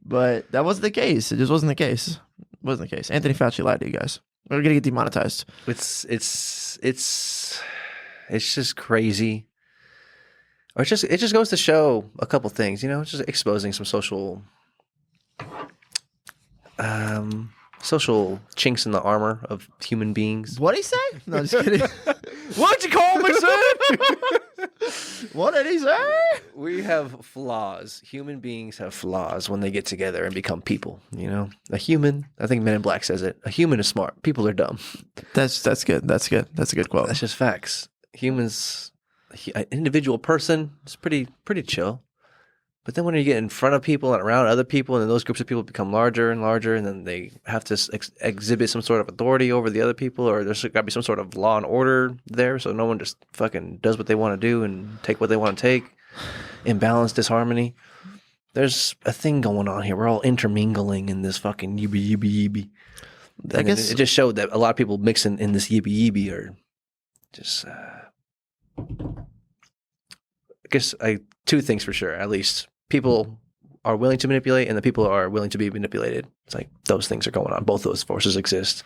But that wasn't the case. It just wasn't the case. It wasn't the case. Anthony Fauci lied to you guys. We're gonna get demonetized. It's just crazy. Or it just goes to show a couple things, you know, it's just exposing some social chinks in the armor of human beings. What'd he say? No, just kidding. What'd you call me, sir? What did he say? We have flaws. Human beings have flaws when they get together and become people, you know? A human, I think Men in Black says it, a human is smart. People are dumb. That's good. That's good. That's a good quote. That's just facts. Humans, an individual person is pretty chill. But then when you get in front of people and around other people, and then those groups of people become larger and larger, and then they have to exhibit some sort of authority over the other people, or there's got to be some sort of law and order there, so no one just fucking does what they want to do and take what they want to take. Imbalance, disharmony. There's a thing going on here. We're all intermingling in this fucking yibby. I guess it just showed that a lot of people mixing in this yibby are just. I guess two things for sure, at least. People are willing to manipulate, and the people are willing to be manipulated. It's like those things are going on. Both those forces exist.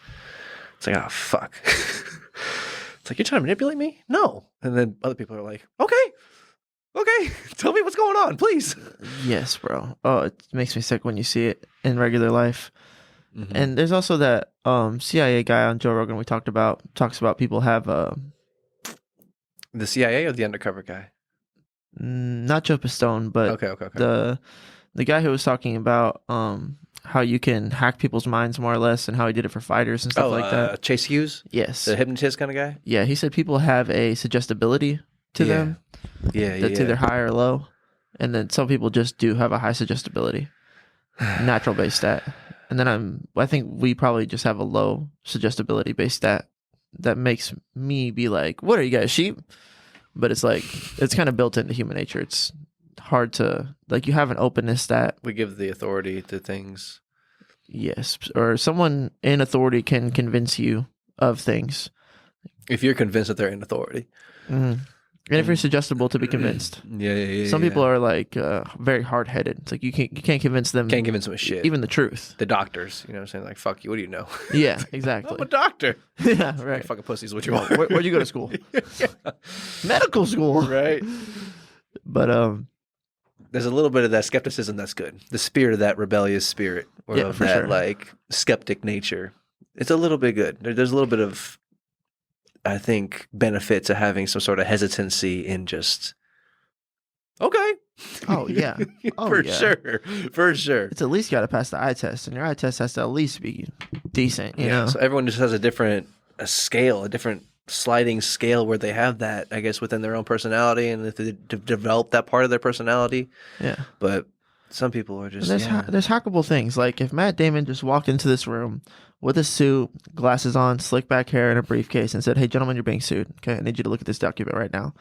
It's like, oh, fuck. It's like, you're trying to manipulate me? No. And then other people are like, okay, tell me what's going on, please. Yes, bro. Oh, it makes me sick when you see it in regular life. Mm-hmm. And there's also that CIA guy on Joe Rogan we talks about people have... the CIA or the undercover guy? Not Joe Pistone, but okay. The guy who was talking about how you can hack people's minds more or less, and how he did it for fighters and stuff like that. Chase Hughes? Yes. The hypnotist kind of guy? Yeah, he said people have a suggestibility to them. Yeah. That's either high or low. And then some people just do have a high suggestibility. Natural based stat. And then I think we probably just have a low suggestibility based stat that makes me be like, what are you guys, sheep? But it's like, it's kind of built into human nature. It's hard to, like, you have an openness that... We give the authority to things. Yes. Or someone in authority can convince you of things. If you're convinced that they're in authority. Mm-hmm. And if you're suggestible to be convinced. Yeah. Some people are like very hard headed. It's like you can't convince them. Can't convince them of shit. Even the truth. The doctors, you know what I'm saying? Like, fuck you. What do you know? Yeah, exactly. I'm a doctor. Yeah, right. Like, fucking pussy is what you are. Where'd you go to school? Yeah. Medical school. Right. But there's a little bit of that skepticism that's good. The spirit of that rebellious spirit, or of that like skeptic nature. It's a little bit good. There's a little bit of, I think, benefit to having some sort of hesitancy in just, okay. Oh yeah. For sure. It's at least got to pass the eye test, and your eye test has to at least be decent. You know. So everyone just has a different scale, a different sliding scale where they have that, I guess, within their own personality, and if they develop that part of their personality. Yeah. But some people are just there's hackable things. Like if Matt Damon just walked into this room with a suit, glasses on, slick back hair, and a briefcase, and said, "Hey, gentlemen, you're being sued. Okay, I need you to look at this document right now."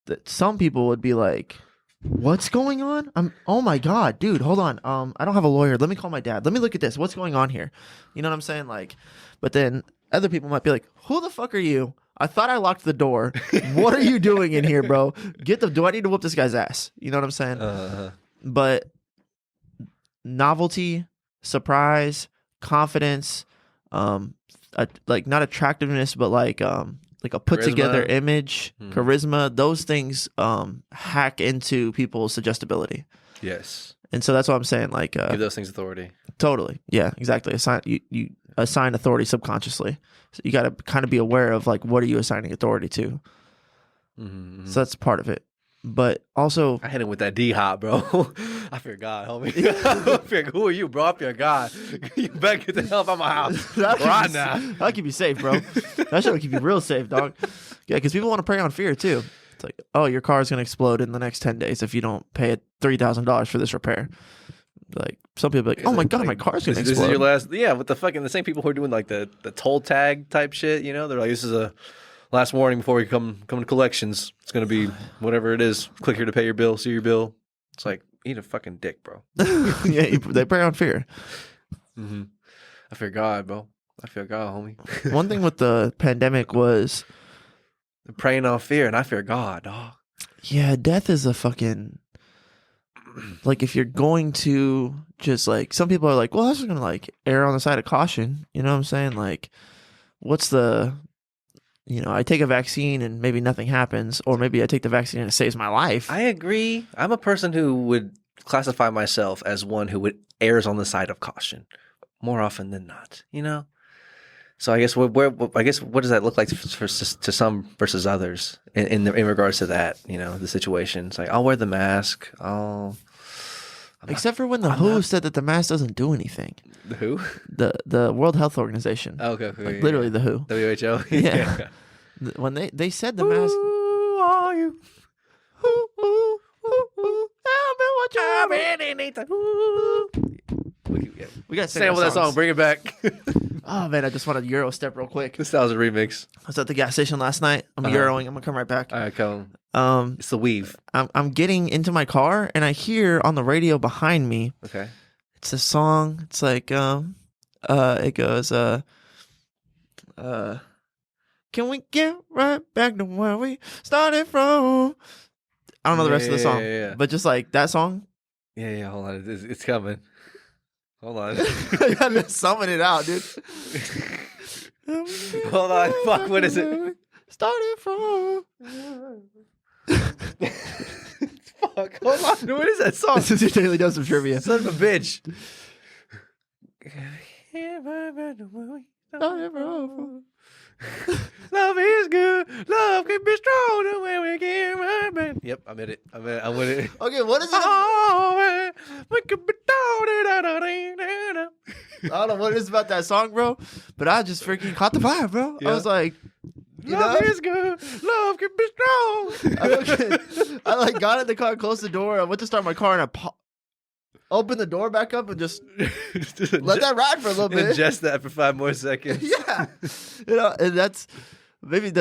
That some people would be like, "What's going on? Oh my god, dude, hold on. I don't have a lawyer. Let me call my dad. Let me look at this. What's going on here?" You know what I'm saying? Like, but then other people might be like, "Who the fuck are you? I thought I locked the door. What are you doing in here, bro? Do I need to whoop this guy's ass?" You know what I'm saying? But novelty, surprise, confidence, like not attractiveness, but like a put together image, charisma, those things hack into people's suggestibility. Yes. And so that's what I'm saying. Like give those things authority. Totally. Yeah, exactly. You assign authority subconsciously. So you got to kind of be aware of like, what are you assigning authority to? Mm-hmm. So that's part of it. But also, I hit him with that D hop, bro. I fear God, homie. Who are you, bro? I fear God. You better get the hell out of my house right now. That'll keep you safe, bro. That shit'll keep you real safe, dog. Yeah, because people want to prey on fear too. It's like, oh, your car's gonna explode in the next 10 days if you don't pay $3,000 for this repair. Like some people are like, oh my god, my car's gonna explode. This is your last, with the same people who are doing like the toll tag type shit. You know, they're like, this is a last warning before we come to collections. It's gonna be whatever it is. Click here to pay your bill. See your bill. It's like, eat a fucking dick, bro. Yeah, they prey on fear. Mm-hmm. I fear God, bro. I fear God, homie. One thing with the pandemic was they're preying on fear, and I fear God, dog. Yeah, death is a fucking, like, if you're going to just like, some people are like, well, I was just gonna like err on the side of caution. You know what I'm saying? Like, what's the, I take a vaccine and maybe nothing happens, or maybe I take the vaccine and it saves my life. I agree. I'm a person who would classify myself as one who would errs on the side of caution more often than not. So I guess what does that look like to some versus others in regards to that? The situation. It's like, I'll wear the mask. Except for when the WHO said that the mask doesn't do anything. The WHO? The World Health Organization. Okay. Like, literally the WHO. WHO? Yeah. When they said the mask. Who are you? Tell me what we got to sample that song. Bring it back. Oh man, I just want to Euro step real quick. This was a remix. I was at the gas station last night. I'm Euroing. I'm gonna come right back. All right, come. It's the weave. I'm getting into my car and I hear on the radio behind me. Okay. It's a song. It's like it goes can we get right back to where we started from? I don't know the rest of the song, but just like that song. Yeah. Hold on, it's coming. Hold on. I gotta summon it out, dude. Hold on. Fuck, what is it? Started from. Fuck, hold on. Dude, what is that song? This is your daily dose of trivia. Son of a bitch. Love is good. Love can be stronger when we get right back. Yep, I'm in it. I'm with it. Okay, what is it? Oh, we could be I don't know what it is about that song, bro, but I just freaking caught the vibe, bro. Yeah. I was like, love is good. Love can be strong. I like got in the car, closed the door. I went to start my car, and I opened the door back up and just let that ride for a little bit. Ingest that for 5 more seconds. Yeah, and that's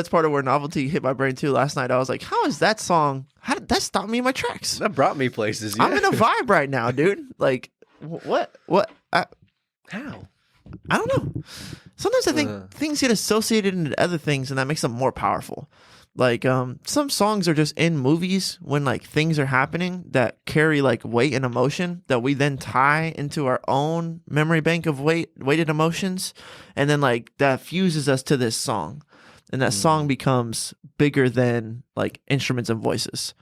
part of where novelty hit my brain too. Last night I was like, how is that song? How did that stop me in my tracks? That brought me places. Yeah. I'm in a vibe right now, dude. Like, what? How? I don't know. Sometimes I think things get associated into other things, and that makes them more powerful. Like some songs are just in movies when like things are happening that carry like weight and emotion that we then tie into our own memory bank of weighted emotions, and then like that fuses us to this song, and that song becomes bigger than like instruments and voices.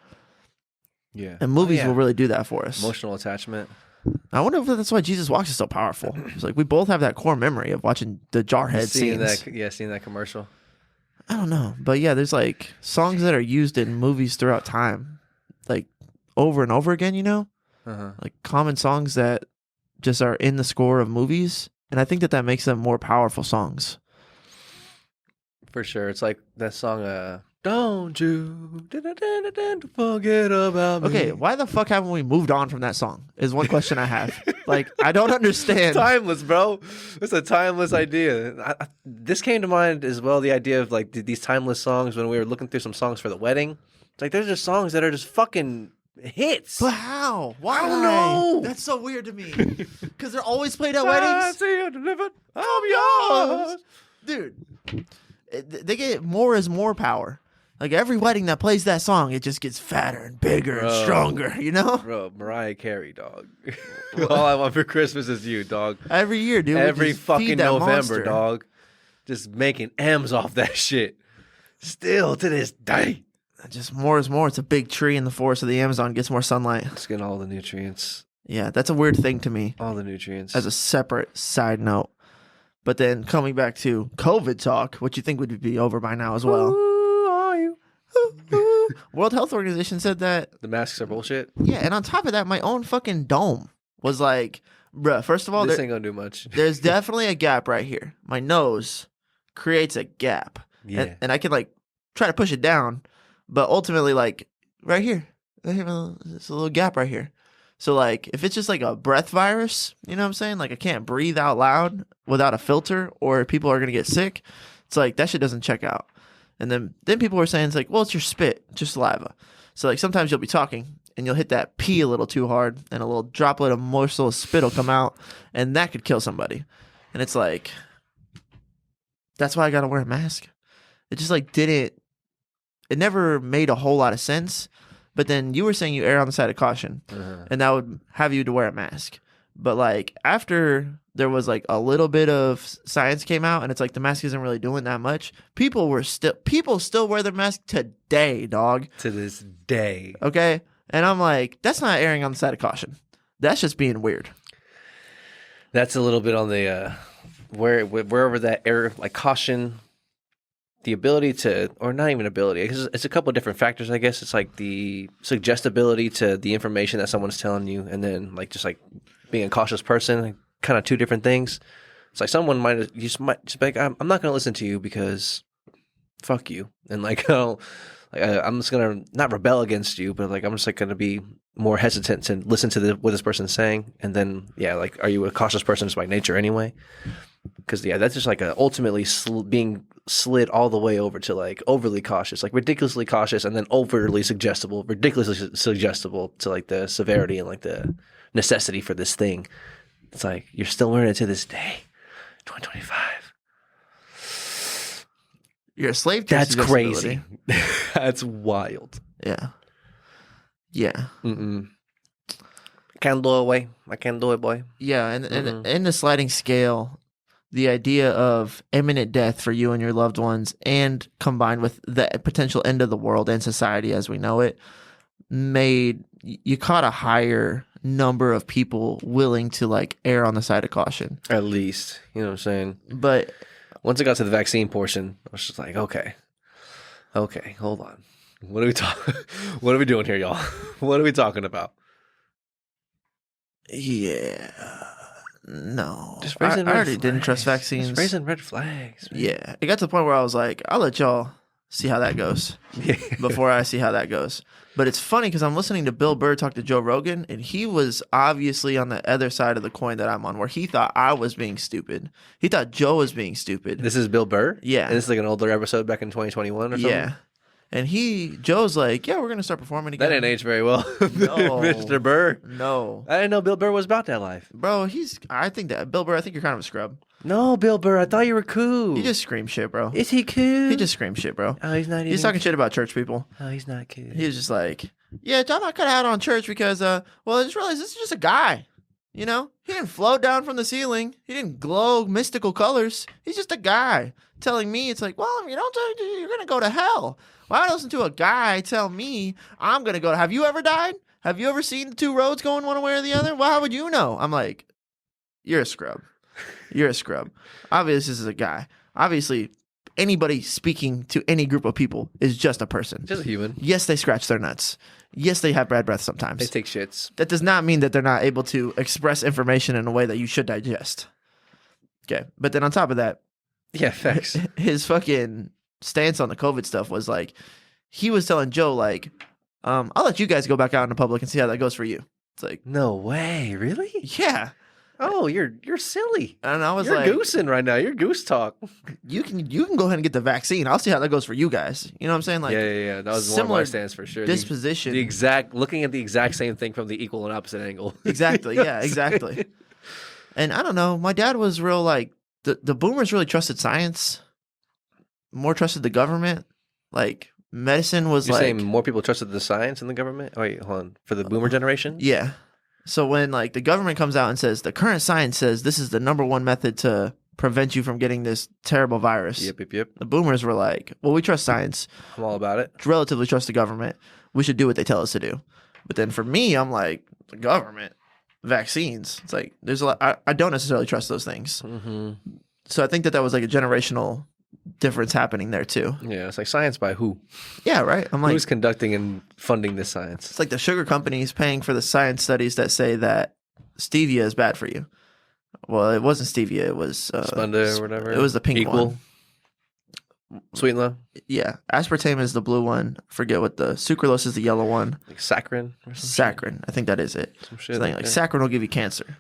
Yeah. And movies will really do that for us. Emotional attachment. I wonder if that's why Jesus Walks is so powerful. It's like we both have that core memory of watching the Jarhead scenes. Seeing that commercial. I don't know. But yeah, there's like songs that are used in movies throughout time, like over and over again, you know? Like common songs that just are in the score of movies. And I think that makes them more powerful songs. For sure. It's like that song, Don't You Forget About Me. Okay, why the fuck haven't we moved on from that song? Is one question I have. Like, I don't understand. Timeless, bro. It's a timeless idea. This came to mind as well, the idea of like these timeless songs when we were looking through some songs for the wedding. It's like there's just songs that are just fucking hits. But how? Why? I don't know. That's so weird to me. Because they're always played at weddings. I see you delivered. I'm yours. Dude, they get more as more power. Like every wedding that plays that song, it just gets fatter and bigger and stronger, you know? Bro, Mariah Carey, dog. All I want for Christmas is you, dog. Every year, dude. Every fucking November, monster. dog. Just making M's off that shit. Still to this day. Just more is more. It's a big tree in the forest of the Amazon. Gets more sunlight. It's getting all the nutrients. Yeah, that's a weird thing to me. All the nutrients. As a separate side note. But then coming back to COVID talk, which you think would be over by now as well. Who are you? World Health Organization said that the masks are bullshit. Yeah, and on top of that, my own fucking dome was like, bruh, first of all, this ain't gonna do much. There's definitely a gap right here. My nose creates a gap. Yeah. And I can like try to push it down, but ultimately like right here, there's a little gap right here. So like if it's just like a breath virus, you know what I'm saying? Like I can't breathe out loud without a filter or people are gonna get sick. It's like that shit doesn't check out. And then people were saying it's like, well, it's your spit, just saliva. So like sometimes you'll be talking and you'll hit that pee a little too hard and a little droplet of morsel of spit will come out and that could kill somebody. And it's like, that's why I got to wear a mask. It just like it never made a whole lot of sense. But then you were saying you err on the side of caution and that would have you to wear a mask. But like after there was like a little bit of science came out and it's like the mask isn't really doing that much. People still wear their mask today, dog. To this day. Okay. And I'm like, that's not erring on the side of caution. That's just being weird. That's a little bit on the wherever that error, like caution, the ability to, or not even ability, because it's a couple of different factors, I guess. It's like the suggestibility to the information that someone's telling you, and then like just like being a cautious person, like, kind of two different things. It's like someone might just be like, I'm not going to listen to you because fuck you, and like I'm just going to not rebel against you, but like I'm just like going to be more hesitant to listen to what this person's saying, and then like, are you a cautious person just by nature anyway? Because that's just like ultimately being slid all the way over to like overly cautious, like ridiculously cautious, and then overly suggestible, ridiculously suggestible to like the severity and like the necessity for this thing. It's like you're still wearing it to this day, 2025. You're a slave to That's crazy. That's wild. Yeah. I can't do it, boy. I can't do it, boy. Yeah, and in the sliding scale, the idea of imminent death for you and your loved ones, and combined with the potential end of the world and society as we know it, made you caught a higher number of people willing to like err on the side of caution. At least, you know what I'm saying? But once it got to the vaccine portion, I was just like, okay, hold on. What are we doing here, y'all? What are we talking about? Yeah. No. Just I raising red already flags. didn't trust vaccines. Just raising red flags. Man. Yeah. It got to the point where I was like, I'll let y'all see how that goes before I see how that goes. But it's funny because I'm listening to Bill Burr talk to Joe Rogan, and he was obviously on the other side of the coin that I'm on, where he thought I was being stupid. He thought Joe was being stupid. This is Bill Burr? Yeah. And this is like an older episode back in 2021 or something? Yeah. And Joe's like, yeah, we're going to start performing again. That didn't age very well. No. Mr. Burr. No. I didn't know Bill Burr was about that life. Bro, I think Bill Burr, I think you're kind of a scrub. No, Bill Burr, I thought you were cool. He just screams shit, bro. Is he cool? He just screams shit, bro. Oh, he's not even... He's talking shit about church people. Oh, he's not cool. He was just like, yeah, John, I cut out on church because, I just realized this is just a guy. You know? He didn't float down from the ceiling. He didn't glow mystical colors. He's just a guy telling me, it's like, well, you're going to go to hell. Why would I listen to a guy tell me I'm going to go? Have you ever died? Have you ever seen the two roads going one way or the other? Well, how would you know? I'm like, you're a scrub. You're a scrub. Obviously, this is a guy. Obviously, anybody speaking to any group of people is just a person. Just a human. Yes, they scratch their nuts. Yes, they have bad breath sometimes. They take shits. That does not mean that they're not able to express information in a way that you should digest. Okay. But then on top of that, yeah, facts. His fucking stance on the COVID stuff was like, he was telling Joe, like, I'll let you guys go back out in the public and see how that goes for you. It's like, no way. Really? Yeah. Oh, you're silly. And I was you're like, goosing right now. You're goose talk. You can go ahead and get the vaccine. I'll see how that goes for you guys. You know what I'm saying? Like, yeah. That was more of my stance for sure. Disposition. Looking at the exact same thing from the equal and opposite angle. Exactly. Yeah, exactly. And I don't know. My dad was real like, the boomers really trusted science, more trusted the government. Like, medicine was You're like... saying more people trusted the science and the government? Oh, wait, hold on. For the boomer generation? Yeah. So when like the government comes out and says the current science says this is the number one method to prevent you from getting this terrible virus. Yep. The boomers were like, well, we trust science. I'm all about it. Relatively trust the government. We should do what they tell us to do. But then for me, I'm like, the government, vaccines. It's like, there's a lot. I don't necessarily trust those things. Mm-hmm. So I think that was like a generational difference happening there too. Yeah, it's like science by who? Yeah, right. I'm like, who's conducting and funding this science? It's like the sugar companies paying for the science studies that say that stevia is bad for you. Well, it wasn't stevia. It was Splenda or whatever. It was the pink one. Sweet and low? Yeah. Aspartame is the blue one. Forget what the sucralose is the yellow one. Like saccharin or something? Saccharin. I think that is it. Some shit like saccharin will give you cancer.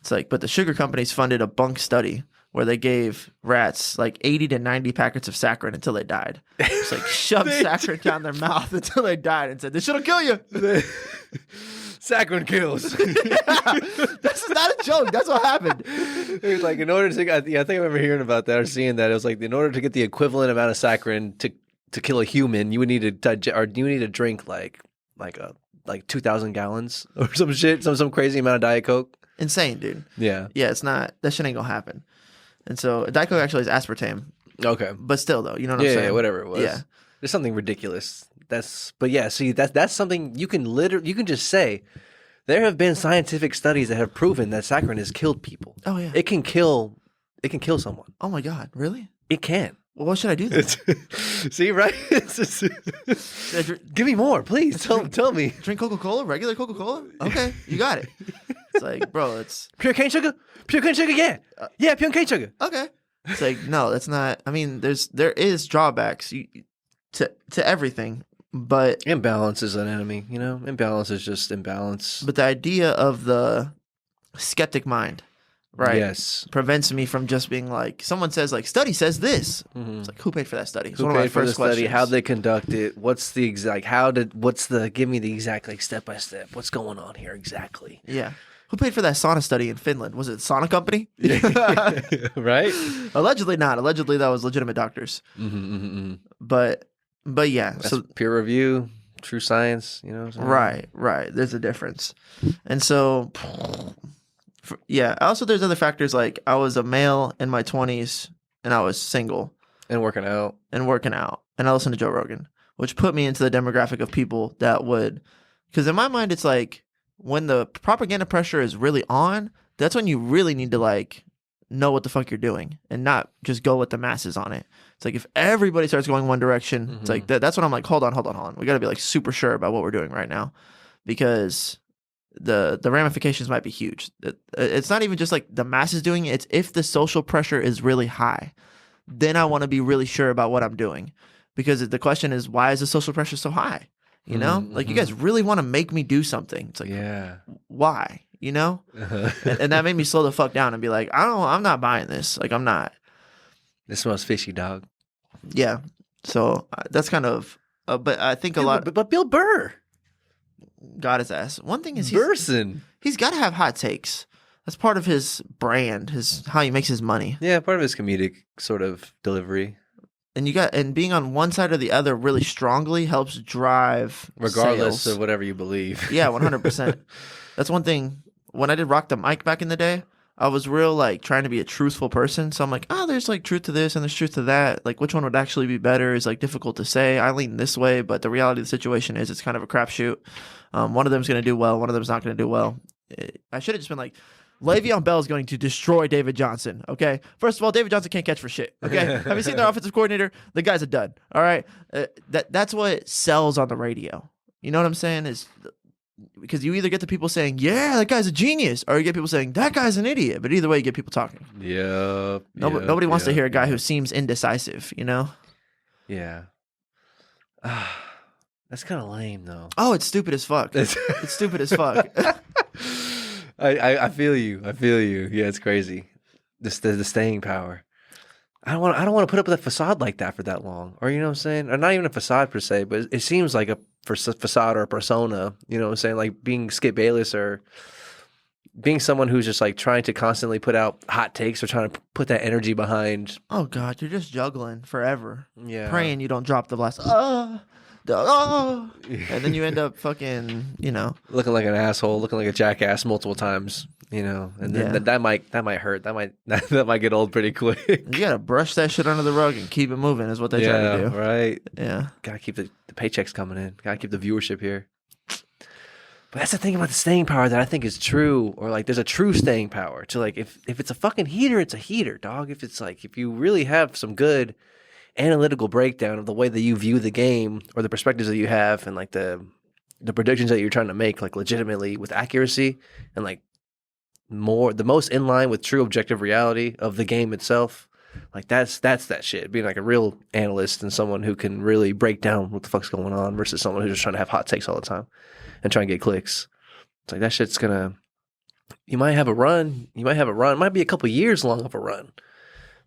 It's like, but the sugar companies funded a bunk study where they gave rats like 80 to 90 packets of saccharin until they died. It's like shoved saccharin down their mouth until they died and said, this shit'll kill you. Saccharin kills. Yeah, this is not a joke. That's what happened. It was like, in order to, I think I remember hearing about that or seeing that. It was like, in order to get the equivalent amount of saccharin to kill a human, you would need to drink like 2,000 gallons or some shit, some crazy amount of Diet Coke. Insane, dude. Yeah. Yeah, it's not, that shit ain't gonna happen. And so Diet Coke actually is aspartame. Okay. But still though, you know what I'm saying? Yeah, whatever it was. Yeah. There's something ridiculous. That's something you can just say. There have been scientific studies that have proven that saccharin has killed people. Oh yeah. It can kill someone. Oh my God, really? It can. Well, what should I do then? See, right? Give me more, please. Tell me. Drink Coca-Cola? Regular Coca-Cola? Okay, you got it. It's like, bro, it's... Pure cane sugar? Pure cane sugar, yeah. Yeah, pure cane sugar. Okay. It's like, no, that's not... I mean, there is drawbacks to everything, but... Imbalance is an enemy, you know? Imbalance is just imbalance. But the idea of the skeptic mind... Right. Yes. Prevents me from just being like, someone says like, study says this. Mm-hmm. It's like, who paid for that study? It's who paid for the study? How'd they conduct it? What's the exact, give me the exact, like, step by step. What's going on here exactly? Yeah. Who paid for that sauna study in Finland? Was it Sauna Company? Right? Allegedly not. Allegedly that was legitimate doctors. Mm-hmm. But yeah. That's so peer review, true science, you know what I'm saying? Right. There's a difference. And so... Yeah. Also, there's other factors like I was a male in my 20s and I was single. And working out. And I listened to Joe Rogan, which put me into the demographic of people that would... Because in my mind, it's like when the propaganda pressure is really on, that's when you really need to like know what the fuck you're doing and not just go with the masses on it. It's like if everybody starts going one direction, it's like that's when I'm like, hold on. We got to be like super sure about what we're doing right now because... The ramifications might be huge. It's not even just like the masses doing it. It's if the social pressure is really high, then I want to be really sure about what I'm doing. Because the question is, why is the social pressure so high? You know, like you guys really want to make me do something. It's like, yeah, why? You know, and that made me slow the fuck down and be like, I'm not buying this. Like, I'm not. This smells fishy, dog. Yeah. So that's kind of But I think a lot. But Bill Burr got his ass. One thing is he's got to have hot takes. That's part of his brand, how he makes his money. Yeah, part of his comedic sort of delivery. And being on one side or the other really strongly helps drive regardless sales. of whatever you believe. Yeah, 100%. That's one thing. When I did Rock the Mic back in the day, I was real like trying to be a truthful person. So I'm like, there's like truth to this and there's truth to that. Like which one would actually be better is like difficult to say. I lean this way, but the reality of the situation is it's kind of a crapshoot. One of them's going to do well. One of them's not going to do well. I should have just been like, Le'Veon Bell is going to destroy David Johnson, okay? First of all, David Johnson can't catch for shit, okay? Have you seen their offensive coordinator? The guy's a dud, all right? That's what sells on the radio. You know what I'm saying? Is because you either get the people saying, yeah, that guy's a genius, or you get people saying, that guy's an idiot. But either way, you get people talking. Nobody wants to hear a guy who seems indecisive, you know? Yeah. That's kind of lame, though. Oh, it's stupid as fuck. It's stupid as fuck. I feel you. Yeah, it's crazy. The staying power. I don't want to put up with a facade like that for that long, or you know what I'm saying, or not even a facade per se, but it seems like a facade or a persona. You know what I'm saying, like being Skip Bayless or being someone who's just like trying to constantly put out hot takes or trying to put that energy behind. Oh God, you're just juggling forever. Yeah, praying you don't drop the last. And then you end up fucking, looking like an asshole, looking like a jackass multiple times, and then that might hurt. That might get old pretty quick. You gotta brush that shit under the rug and keep it moving is what they try to do. Right. Yeah. Gotta keep the paychecks coming in. Gotta keep the viewership here. But that's the thing about the staying power that I think is true, or like there's a true staying power to like if it's a fucking heater, it's a heater, dog. If you really have some good analytical breakdown of the way that you view the game or the perspectives that you have and like the predictions that you're trying to make like legitimately with accuracy and like the most in line with true objective reality of the game itself, like that's that shit, being like a real analyst and someone who can really break down what the fuck's going on versus someone who's just trying to have hot takes all the time and try and get clicks. It's like that shit's you might have a run, it might be a couple years long of a run.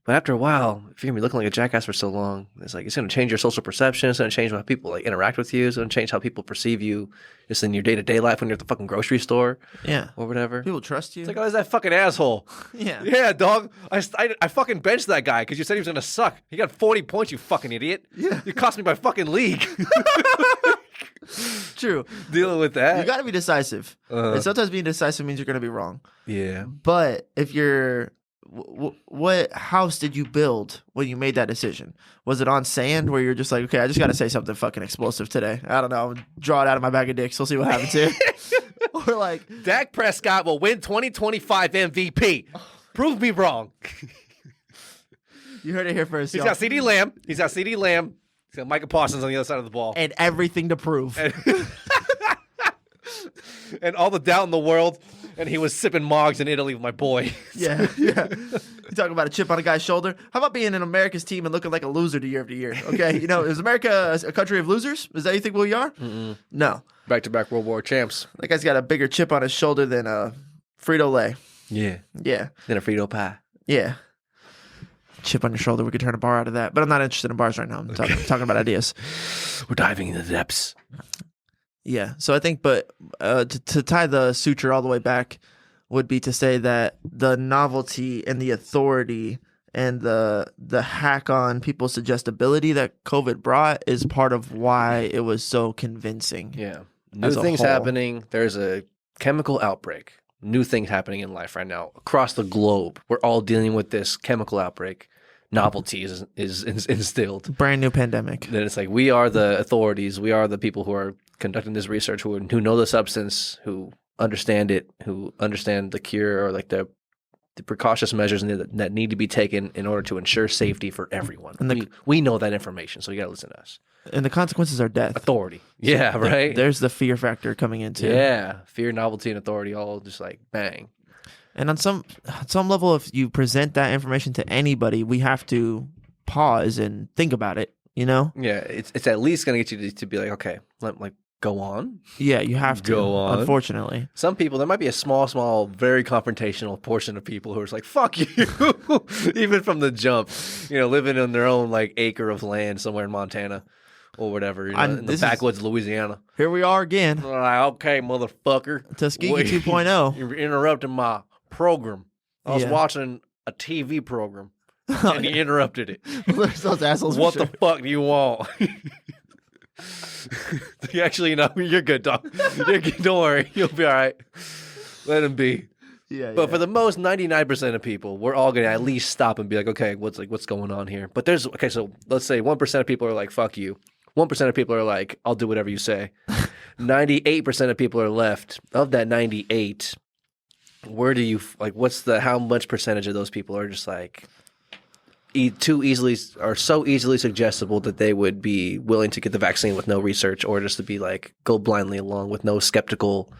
But after a while, if you're going to be looking like a jackass for so long, it's going to change your social perception. It's going to change how people like interact with you. It's going to change how people perceive you just in your day-to-day life when you're at the fucking grocery store. Yeah. Or whatever. People trust you. It's like, is that fucking asshole? Yeah. Yeah, dog. I fucking benched that guy because you said he was going to suck. He got 40 points, you fucking idiot. Yeah. You cost me my fucking league. True. Dealing with that. You got to be decisive. And sometimes being decisive means you're going to be wrong. Yeah. But if you're... What house did you build when you made that decision? Was it on sand where you're just like, okay, I just got to say something fucking explosive today? I don't know. Draw it out of my bag of dicks. We'll see what happens here. Or like, Dak Prescott will win 2025 MVP. Prove me wrong. You heard it here first. He's got CeeDee Lamb. He's got Micah Parsons on the other side of the ball. And everything to prove. And all the doubt in the world. And he was sipping Moggs in Italy with my boy. Yeah. You talking about a chip on a guy's shoulder? How about being in America's team and looking like a loser year after year? Okay, is America a country of losers? Is that you think we are? Mm-mm. No. Back-to-back World War champs. That guy's got a bigger chip on his shoulder than Frito-Lay. Yeah. Yeah. Than a Frito pie. Yeah. Chip on your shoulder. We could turn a bar out of that. But I'm not interested in bars right now. I'm talking about ideas. We're diving into the depths. Yeah. So I think, but to tie the suture all the way back would be to say that the novelty and the authority and the hack on people's suggestibility that COVID brought is part of why it was so convincing. Yeah. New things happening. There's a chemical outbreak. New things happening in life right now across the globe. We're all dealing with this chemical outbreak. Novelty is instilled. Brand new pandemic. Then it's like we are the authorities. We are the people who are conducting this research, who know the substance, who understand it, who understand the cure or like the precautious measures that need to be taken in order to ensure safety for everyone. And we know that information, so you got to listen to us. And the consequences are death. Authority. Yeah, so right? There's the fear factor coming into. Yeah, fear, novelty, and authority all just like bang. And on some level, if you present that information to anybody, we have to pause and think about it, Yeah, it's at least going to get you to be like, okay, go on. Yeah, you have to. Go on. Unfortunately. Some people, there might be a small, very confrontational portion of people who are just like, fuck you. Even from the jump, living on their own like acre of land somewhere in Montana. or whatever, in the backwoods of Louisiana. Here we are again. Like, okay, motherfucker. Tuskegee 2.0. You're interrupting my program. I was watching a TV program, and you interrupted it. There's those assholes. What the fuck do you want? Actually, you're good, dog. You're good. Don't worry. You'll be all right. Let him be. Yeah. But for the most 99% of people, we're all gonna at least stop and be like, okay, what's going on here? But so let's say 1% of people are like, fuck you. 1% of people are like, I'll do whatever you say. 98% of people are left. Of that 98, where do you how much percentage of those people are just like too easily or so easily suggestible that they would be willing to get the vaccine with no research, or just to be like go blindly along with no skeptical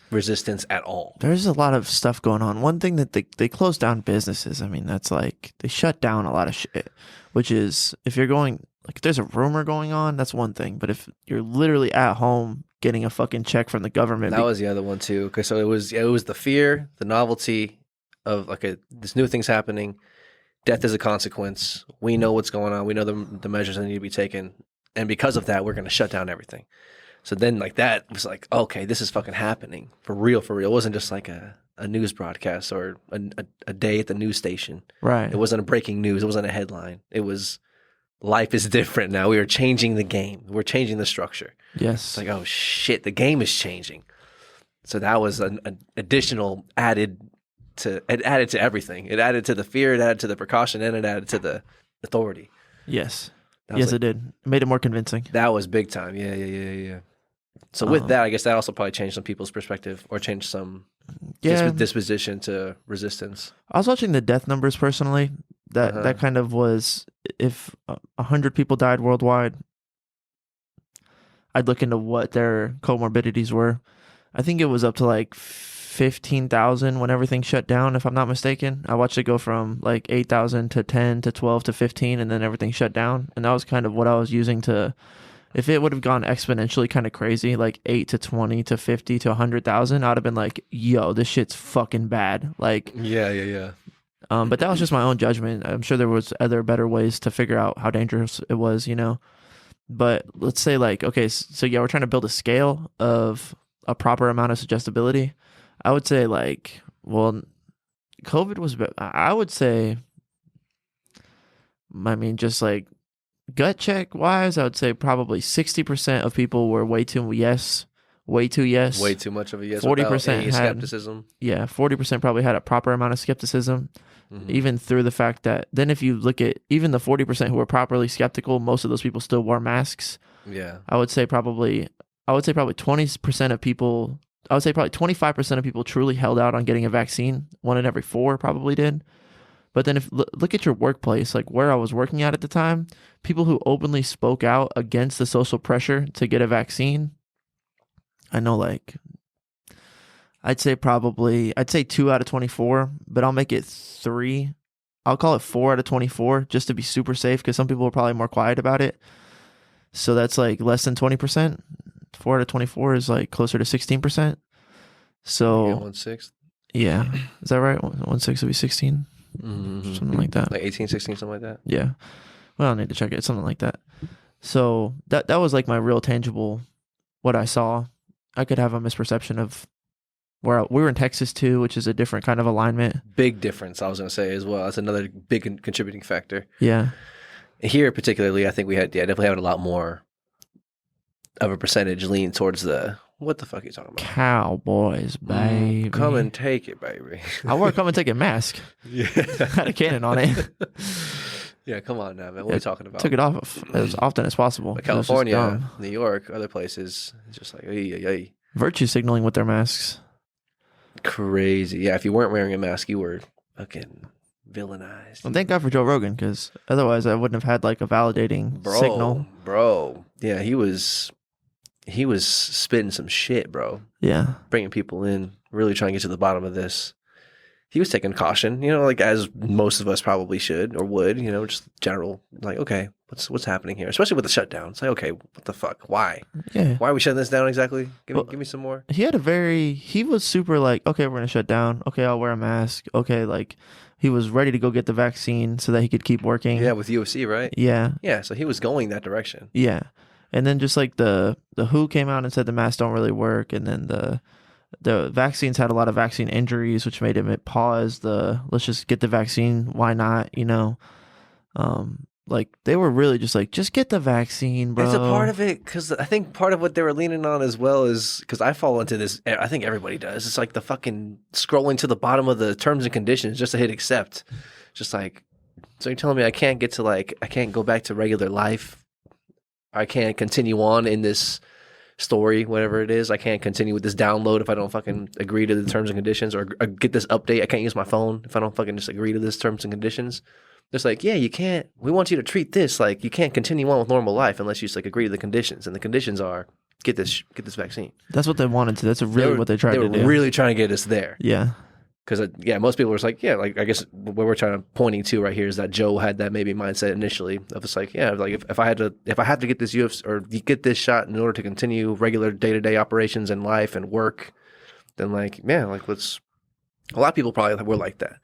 resistance at all? There's a lot of stuff going on. One thing that they closed down businesses. I mean, that's like they shut down a lot of shit, which is if you're going like if there's a rumor going on, that's one thing. But if you're literally at home getting a fucking check from the government, that was the other one too. Okay, so it was the fear, the novelty of this new thing's happening. Death is a consequence. We know what's going on. We know the measures that need to be taken, and because of that, we're going to shut down everything. So then, that was like, okay, this is fucking happening for real. It wasn't just like a news broadcast or a day at the news station. Right. It wasn't a breaking news. It wasn't a headline. It was life is different now. We are changing the game. We're changing the structure. Yes. It's like, oh shit, the game is changing. So that was an additional added to everything. It added to the fear, it added to the precaution, and it added to the authority. Yes. Yes, it did. It made it more convincing. That was big time. Yeah. So with that, I guess that also probably changed some people's perspective or changed some disposition to resistance. I was watching the death numbers personally. That kind of was, if 100 people died worldwide, I'd look into what their comorbidities were. I think it was up to like 15,000 when everything shut down, if I'm not mistaken. I watched it go from like 8,000 to 10 to 12 to 15, and then everything shut down. And that was kind of what I was using to, if it would have gone exponentially kind of crazy, like 8 to 20 to 50 to 100,000, I'd have been like, yo, this shit's fucking bad. Like, yeah. But that was just my own judgment. I'm sure there was other better ways to figure out how dangerous it was, But let's say okay, so yeah, we're trying to build a scale of a proper amount of suggestibility. I would say COVID was, I would say, just gut check wise, I would say probably 60% of people were way too yes. Way too much of a yes. 40% had skepticism. Yeah, 40% probably had a proper amount of skepticism, even through the fact that then if you look at even the 40% who were properly skeptical, most of those people still wore masks. Yeah, I would say probably 20% of people. I would say probably 25% of people truly held out on getting a vaccine. 1 in every 4 probably did. But then if look at your workplace, like where I was working at the time, people who openly spoke out against the social pressure to get a vaccine, I know I'd say 2 out of 24, but I'll make it 3. I'll call it 4 out of 24 just to be super safe, because some people were probably more quiet about it. So that's less than 20%. 4 out of 24 is closer to 16%. So 1/6. Yeah, is that right? 1/6 would be 16, something like that. 18, 16, something like that. Yeah. Well, I need to check it. Something like that. So that was my real tangible what I saw. I could have a misperception of where we were in Texas too, which is a different kind of alignment. Big difference, I was going to say as well. That's another big contributing factor. Yeah. Here, particularly, I think we definitely had a lot more of a percentage lean towards the, what the fuck are you talking about? Cowboys, baby. Come and take it, baby. I wore a come and take it mask. Yeah. Had a cannon on it. Yeah, come on now, man. What are you talking about? Took it off as often as possible. But California, New York, other places, it's just virtue signaling with their masks. Crazy. Yeah, if you weren't wearing a mask, you were fucking villainized. Well, thank God for Joe Rogan, because otherwise I wouldn't have had a validating signal. Bro. Yeah, he was spitting some shit, bro. Yeah. Bringing people in, really trying to get to the bottom of this. He was taking caution, as most of us probably should or would, just general, okay, what's happening here? Especially with the shutdown. It's okay, what the fuck? Why? Yeah. Why are we shutting this down exactly? Give me some more. He was super okay, we're going to shut down. Okay, I'll wear a mask. Okay, he was ready to go get the vaccine so that he could keep working. Yeah, with UFC, right? Yeah. Yeah, so he was going that direction. Yeah. And then just like the WHO came out and said the masks don't really work, and then the vaccines had a lot of vaccine injuries, which made him pause let's just get the vaccine, why not, like they were really just like, just get the vaccine, bro. It's a part of it, because I think part of what they were leaning on as well is, because I fall into this, I think everybody does, it's like the fucking scrolling to the bottom of the terms and conditions just to hit accept. Just like, so you're telling me I can't go back to regular life? I can't continue on in this story, whatever it is. I can't continue with this download if I don't fucking agree to the terms and conditions, or get this update. I can't use my phone if I don't fucking just agree to this terms and conditions. It's like, yeah, you can't. We want you to treat this like you can't continue on with normal life unless you just like agree to the conditions, and the conditions are get this vaccine. That's what they wanted to. That's really what they tried to do. They were really trying to get us there. Yeah. Because most people were like, yeah, like I guess what we're trying to pointing to right here is that Joe had that maybe mindset initially of it's like, yeah, like if I had to get this UFC or get this shot in order to continue regular day-to-day operations and life and work, then like, yeah, like let's. A lot of people probably were like that.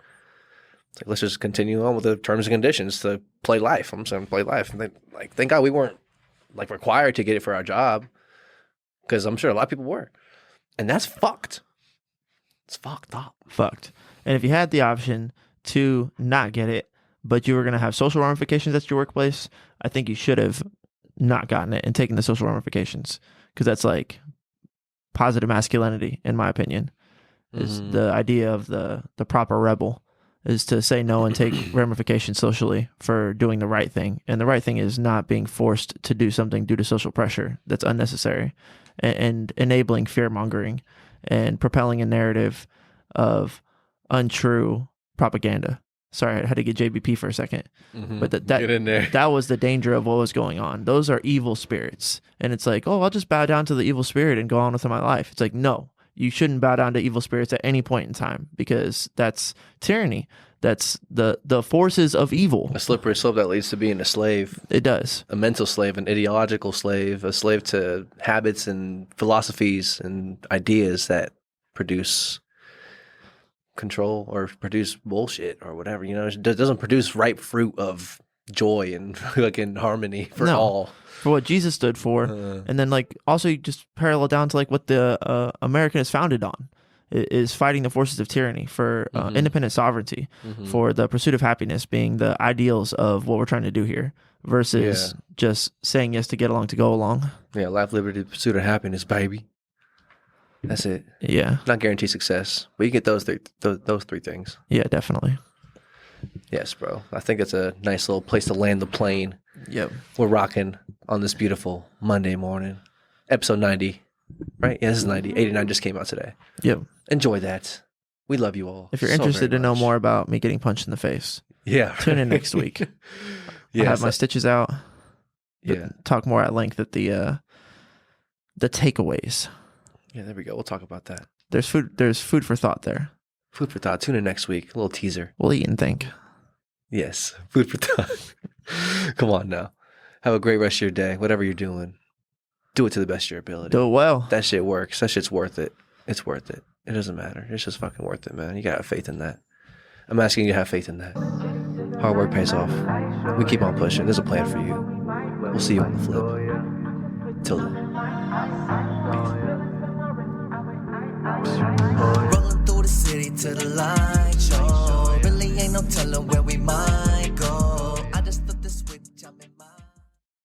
It's like, let's just continue on with the terms and conditions to play life. I'm saying play life. And like, thank God we weren't like required to get it for our job, because I'm sure a lot of people were, and that's fucked. It's fucked up. Fucked. And if you had the option to not get it, but you were going to have social ramifications at your workplace, I think you should have not gotten it and taken the social ramifications, because that's like positive masculinity, in my opinion, is the idea of the proper rebel, is to say no and take ramifications socially for doing the right thing. And the right thing is not being forced to do something due to social pressure that's unnecessary, and enabling fear-mongering and propelling a narrative of untrue propaganda. Sorry, I had to get JBP for a second. But Get in there. that was the danger of what was going on. Those are evil spirits. And it's like, oh, I'll just bow down to the evil spirit and go on with my life. It's like, no, you shouldn't bow down to evil spirits at any point in time, because that's tyranny. That's the forces of evil. A slippery slope that leads to being a slave. It does. A mental slave, an ideological slave, a slave to habits and philosophies and ideas that produce control or produce bullshit or whatever. It doesn't produce ripe fruit of joy and fucking harmony for all. For what Jesus stood for. And then like also you just parallel down to like what the American is founded on, is fighting the forces of tyranny for independent sovereignty, for the pursuit of happiness being the ideals of what we're trying to do here, versus just saying yes to get along to go along. Yeah, life, liberty, pursuit of happiness, baby. That's it. Yeah. Not guarantee success, but you get those three things. Yeah, definitely. Yes, bro. I think it's a nice little place to land the plane. Yep. We're rocking on this beautiful Monday morning. Episode 90. Right? Yeah, this is 90. 89 just came out today. Yep. Enjoy that. We love you all. If you're interested to know more about me getting punched in the face, tune in next week. I have my stitches out. Yeah. Talk more at length at the takeaways. Yeah, there we go. We'll talk about that. There's food for thought there. Food for thought. Tune in next week. A little teaser. We'll eat and think. Yes. Food for thought. Come on now. Have a great rest of your day. Whatever you're doing, do it to the best of your ability. Do it well. That shit works. That shit's worth it. It's worth it. It doesn't matter. It's just fucking worth it, man. You gotta have faith in that. I'm asking you to have faith in that. Hard work pays off. We keep on pushing. There's a plan for you. We'll see you on the flip. Till then. Rolling through the city to the light show. Really ain't no telling where